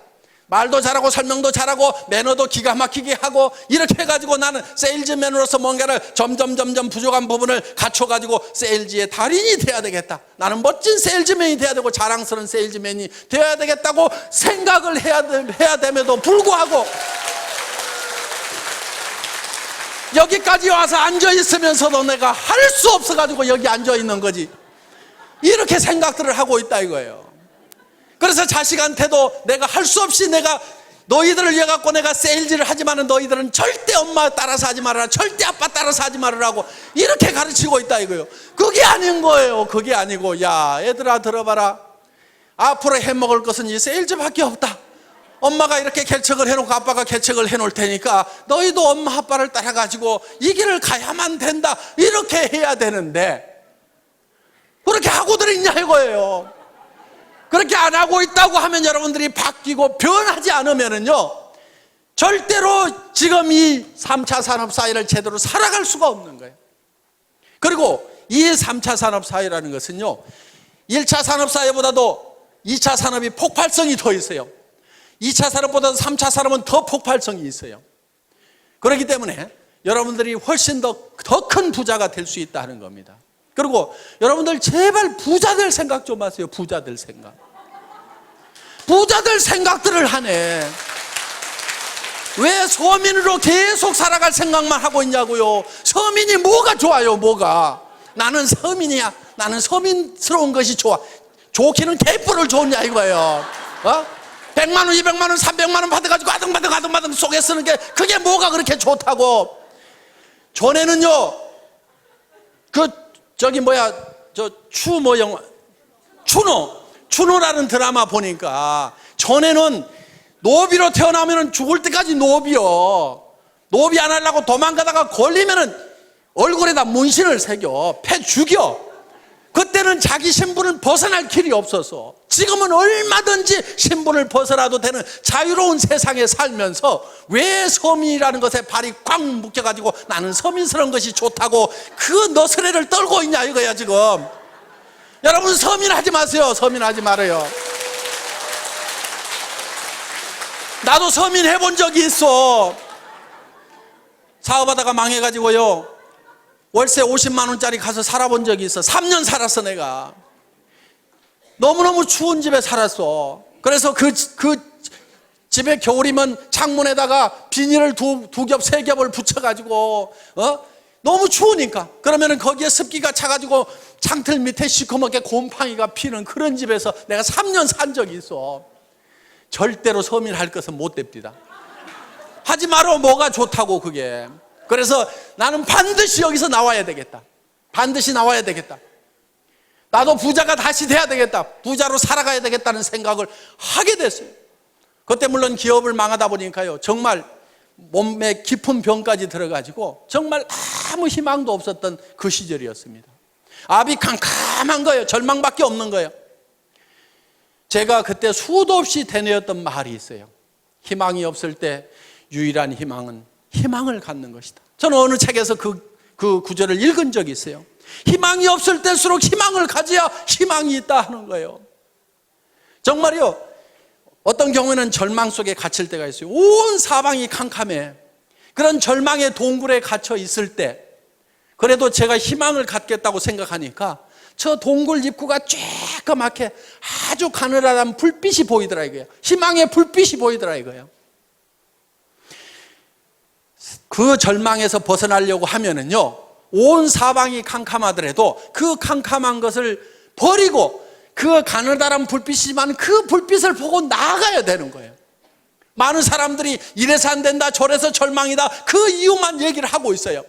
S1: 말도 잘하고 설명도 잘하고 매너도 기가 막히게 하고 이렇게 해가지고 나는 세일즈맨으로서 뭔가를 점점 부족한 부분을 갖춰가지고 세일즈의 달인이 돼야 되겠다. 나는 멋진 세일즈맨이 돼야 되고 자랑스러운 세일즈맨이 되어야 되겠다고 생각을 해야 됨에도 불구하고 여기까지 와서 앉아있으면서도 내가 할 수 없어가지고 여기 앉아있는 거지, 이렇게 생각들을 하고 있다 이거예요. 그래서 자식한테도 내가 할 수 없이 내가 너희들을 위해 갖고 내가 세일즈를 하지만은 너희들은 절대 엄마 따라서 하지 말아라, 절대 아빠 따라서 하지 말으라고 이렇게 가르치고 있다 이거예요. 그게 아닌 거예요. 그게 아니고, 야 얘들아 들어봐라, 앞으로 해먹을 것은 이 세일즈밖에 없다. 엄마가 이렇게 개척을 해놓고 아빠가 개척을 해놓을 테니까 너희도 엄마 아빠를 따라가지고 이 길을 가야만 된다, 이렇게 해야 되는데 그렇게 하고들 있냐 이거예요. 그렇게 안 하고 있다고 하면 여러분들이 바뀌고 변하지 않으면은요 절대로 지금 이 3차 산업 사회를 제대로 살아갈 수가 없는 거예요. 그리고 이 3차 산업 사회라는 것은요 1차 산업 사회보다도 2차 산업이 폭발성이 더 있어요. 2차 산업보다도 3차 산업은 더 폭발성이 있어요. 그렇기 때문에 여러분들이 훨씬 더 큰 부자가 될 수 있다는 겁니다. 그리고 여러분들 제발 부자들 생각 좀 하세요. 부자들 생각들을 하네. 왜 서민으로 계속 살아갈 생각만 하고 있냐고요. 서민이 뭐가 좋아요, 뭐가. 나는 서민이야. 나는 서민스러운 것이 좋아. 좋기는 개뿔을 좋냐 이거예요. 100만 원, 200만 원, 300만 원 받아가지고 아등바등 속에 쓰는 게 그게 뭐가 그렇게 좋다고. 전에는요 추노라는 드라마 보니까 전에는 노비로 태어나면 죽을 때까지 노비요. 노비 안 하려고 도망가다가 걸리면은 얼굴에다 문신을 새겨 패 죽여. 그때는 자기 신분을 벗어날 길이 없어서, 지금은 얼마든지 신분을 벗어나도 되는 자유로운 세상에 살면서 왜 서민이라는 것에 발이 꽉 묶여가지고 나는 서민스러운 것이 좋다고 그 너스레를 떨고 있냐 이거야 지금. 여러분 서민하지 마세요. 서민하지 말아요. 나도 서민 해본 적이 있어. 사업하다가 망해가지고요 월세 50만 원짜리 가서 살아본 적이 있어. 3년 살았어 내가. 너무너무 추운 집에 살았어. 그래서 그 집에 겨울이면 창문에다가 비닐을 두 겹, 세 겹을 붙여가지고 너무 추우니까, 그러면은 거기에 습기가 차가지고 창틀 밑에 시커멓게 곰팡이가 피는 그런 집에서 내가 3년 산 적이 있어. 절대로 서민할 것은 못 됩니다. 하지 마라. 뭐가 좋다고 그게. 그래서 나는 반드시 여기서 나와야 되겠다. 반드시 나와야 되겠다. 나도 부자가 다시 돼야 되겠다. 부자로 살아가야 되겠다는 생각을 하게 됐어요. 그때 물론 기업을 망하다 보니까요, 정말 몸에 깊은 병까지 들어가지고 정말 아무 희망도 없었던 그 시절이었습니다. 앞이 캄캄한 거예요. 절망밖에 없는 거예요. 제가 그때 수도 없이 되뇌었던 말이 있어요. 희망이 없을 때 유일한 희망은 희망을 갖는 것이다. 저는 어느 책에서 그 구절을 읽은 적이 있어요. 희망이 없을 때일수록 희망을 가져야 희망이 있다 하는 거예요. 정말요, 어떤 경우에는 절망 속에 갇힐 때가 있어요. 온 사방이 캄캄해. 그런 절망의 동굴에 갇혀 있을 때 그래도 제가 희망을 갖겠다고 생각하니까 저 동굴 입구가 쬐끄맣게 아주 가늘한 불빛이 보이더라 이거예요. 희망의 불빛이 보이더라 이거예요. 그 절망에서 벗어나려고 하면은요, 온 사방이 캄캄하더라도 그 캄캄한 것을 버리고 그 가느다란 불빛이지만 그 불빛을 보고 나아가야 되는 거예요. 많은 사람들이 이래서 안 된다, 저래서 절망이다, 그 이유만 얘기를 하고 있어요.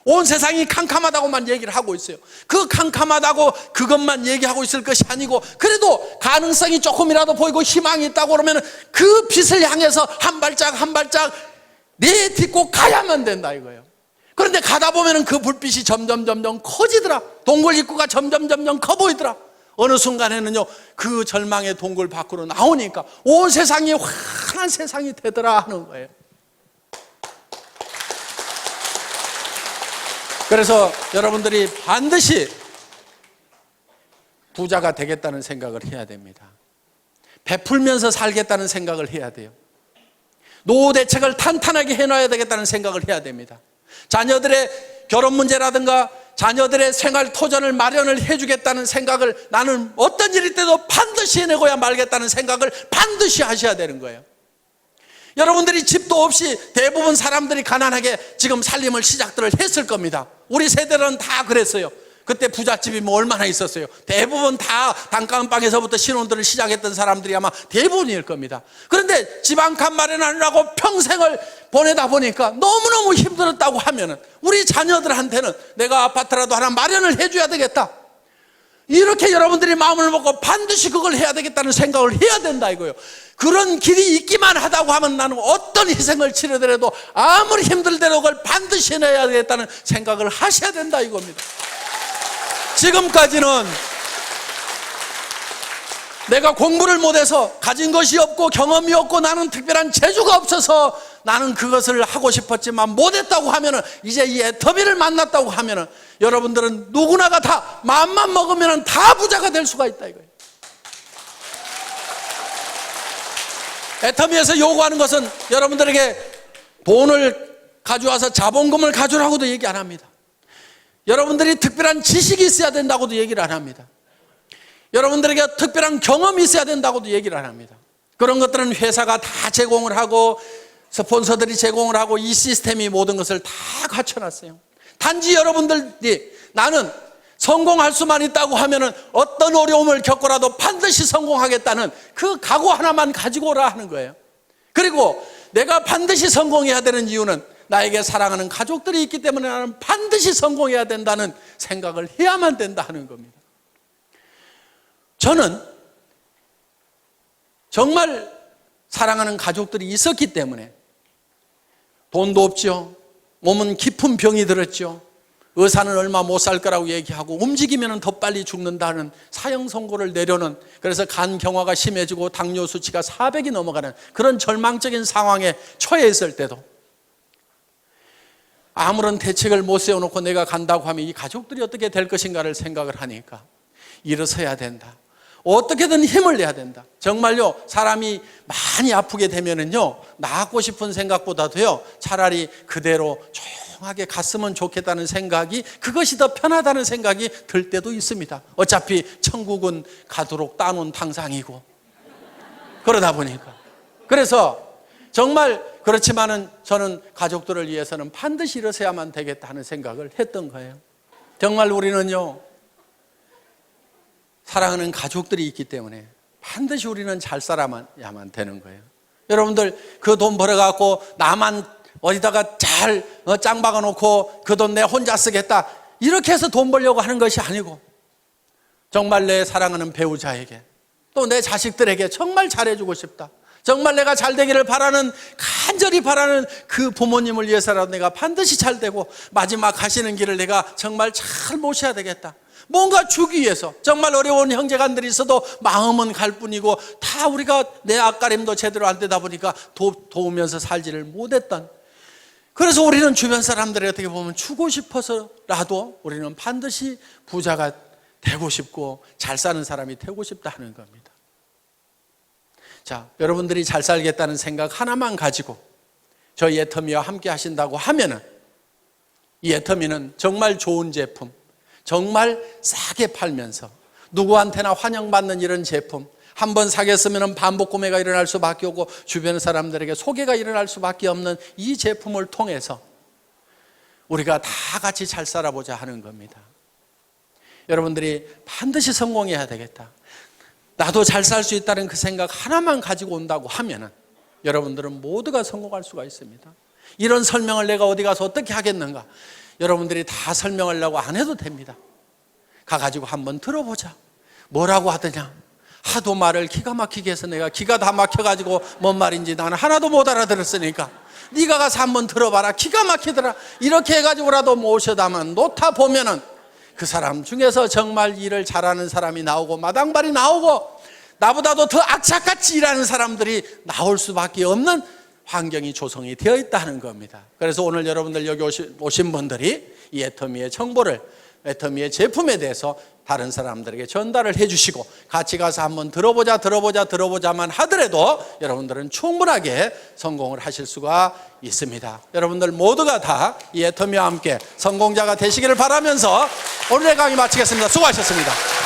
S1: 온 세상이 캄캄하다고만 얘기를 하고 있어요. 그 캄캄하다고 그것만 얘기하고 있을 것이 아니고, 그래도 가능성이 조금이라도 보이고 희망이 있다고 그러면 그 빛을 향해서 한 발짝 한 발짝 내딛고 가야만 된다 이거예요. 그런데 가다 보면 그 불빛이 점점 커지더라. 동굴 입구가 점점 커 보이더라. 어느 순간에는요, 그 절망의 동굴 밖으로 나오니까 온 세상이 환한 세상이 되더라 하는 거예요. 그래서 여러분들이 반드시 부자가 되겠다는 생각을 해야 됩니다. 베풀면서 살겠다는 생각을 해야 돼요. 노후 대책을 탄탄하게 해놔야 되겠다는 생각을 해야 됩니다. 자녀들의 결혼 문제라든가 자녀들의 생활 토전을 마련을 해주겠다는 생각을 나는 어떤 일일 때도 반드시 해내고야 말겠다는 생각을 반드시 하셔야 되는 거예요. 여러분들이 집도 없이 대부분 사람들이 가난하게 지금 살림을 시작들을 했을 겁니다. 우리 세대는 다 그랬어요. 그때 부잣집이 뭐 얼마나 있었어요. 대부분 다 단칸방에서부터 신혼들을 시작했던 사람들이 아마 대부분일 겁니다. 그런데 집 한 칸 마련하느라고 평생을 보내다 보니까 너무너무 힘들었다고 하면은 우리 자녀들한테는 내가 아파트라도 하나 마련을 해줘야 되겠다, 이렇게 여러분들이 마음을 먹고 반드시 그걸 해야 되겠다는 생각을 해야 된다 이거예요. 그런 길이 있기만 하다고 하면 나는 어떤 희생을 치르더라도 아무리 힘들더라도 그걸 반드시 해내야 되겠다는 생각을 하셔야 된다 이겁니다. 지금까지는 내가 공부를 못해서 가진 것이 없고 경험이 없고 나는 특별한 재주가 없어서 나는 그것을 하고 싶었지만 못했다고 하면은, 이제 이 애터미를 만났다고 하면은 여러분들은 누구나가 다 마음만 먹으면 다 부자가 될 수가 있다 이거예요. 애터미에서 요구하는 것은 여러분들에게 돈을 가져와서 자본금을 가져오라고도 얘기 안 합니다. 여러분들이 특별한 지식이 있어야 된다고도 얘기를 안 합니다. 여러분들에게 특별한 경험이 있어야 된다고도 얘기를 안 합니다. 그런 것들은 회사가 다 제공을 하고 스폰서들이 제공을 하고 이 시스템이 모든 것을 다 갖춰놨어요. 단지 여러분들이 나는 성공할 수만 있다고 하면은 어떤 어려움을 겪고라도 반드시 성공하겠다는 그 각오 하나만 가지고 오라 하는 거예요. 그리고 내가 반드시 성공해야 되는 이유는 나에게 사랑하는 가족들이 있기 때문에 나는 반드시 성공해야 된다는 생각을 해야만 된다 하는 겁니다. 저는 정말 사랑하는 가족들이 있었기 때문에 돈도 없죠. 몸은 깊은 병이 들었죠. 의사는 얼마 못 살 거라고 얘기하고 움직이면 더 빨리 죽는다는 사형 선고를 내려는, 그래서 간 경화가 심해지고 당뇨 수치가 400이 넘어가는 그런 절망적인 상황에 처해 있을 때도 아무런 대책을 못 세워놓고 내가 간다고 하면 이 가족들이 어떻게 될 것인가를 생각을 하니까 일어서야 된다. 어떻게든 힘을 내야 된다. 정말요, 사람이 많이 아프게 되면은요, 나았고 싶은 생각보다도요, 차라리 그대로 조용하게 갔으면 좋겠다는 생각이, 그것이 더 편하다는 생각이 들 때도 있습니다. 어차피 천국은 가도록 따놓은 당상이고, 그러다 보니까. 그래서 정말 그렇지만은 저는 가족들을 위해서는 반드시 일어서야만 되겠다 하는 생각을 했던 거예요. 정말 우리는요, 사랑하는 가족들이 있기 때문에 반드시 우리는 잘 살아야만 되는 거예요. 여러분들 그 돈 벌어갖고 나만 어디다가 잘 짱 박아놓고 그 돈 내 혼자 쓰겠다 이렇게 해서 돈 벌려고 하는 것이 아니고 정말 내 사랑하는 배우자에게 또 내 자식들에게 정말 잘해주고 싶다, 정말 내가 잘 되기를 바라는, 간절히 바라는 그 부모님을 위해서라도 내가 반드시 잘 되고 마지막 가시는 길을 내가 정말 잘 모셔야 되겠다, 뭔가 주기 위해서 정말 어려운 형제간들이 있어도 마음은 갈 뿐이고 다 우리가 내 앞가림도 제대로 안 되다 보니까 도우면서 살지를 못했던, 그래서 우리는 주변 사람들이 어떻게 보면 주고 싶어서라도 우리는 반드시 부자가 되고 싶고 잘 사는 사람이 되고 싶다 하는 겁니다. 자, 여러분들이 잘 살겠다는 생각 하나만 가지고 저희 애터미와 함께 하신다고 하면은 이 애터미는 정말 좋은 제품, 정말 싸게 팔면서 누구한테나 환영받는 이런 제품, 한번 사게 쓰면 반복 구매가 일어날 수밖에 없고 주변 사람들에게 소개가 일어날 수밖에 없는 이 제품을 통해서 우리가 다 같이 잘 살아보자 하는 겁니다. 여러분들이 반드시 성공해야 되겠다, 나도 잘 살 수 있다는 그 생각 하나만 가지고 온다고 하면은 여러분들은 모두가 성공할 수가 있습니다. 이런 설명을 내가 어디 가서 어떻게 하겠는가, 여러분들이 다 설명하려고 안 해도 됩니다. 가가지고 한번 들어보자. 뭐라고 하더냐, 하도 말을 기가 막히게 해서 내가 기가 다 막혀가지고 뭔 말인지 나는 하나도 못 알아들었으니까 네가 가서 한번 들어봐라, 기가 막히더라, 이렇게 해가지고라도 모셔다만 놓다 보면은 그 사람 중에서 정말 일을 잘하는 사람이 나오고 마당발이 나오고 나보다도 더 악착같이 일하는 사람들이 나올 수밖에 없는 환경이 조성이 되어 있다는 겁니다. 그래서 오늘 여러분들 여기 오신 분들이 이 애터미의 정보를, 애터미의 제품에 대해서 다른 사람들에게 전달을 해주시고 같이 가서 한번 들어보자만 하더라도 여러분들은 충분하게 성공을 하실 수가 있습니다. 여러분들 모두가 다 이 애터미와 함께 성공자가 되시기를 바라면서 오늘의 강의 마치겠습니다. 수고하셨습니다.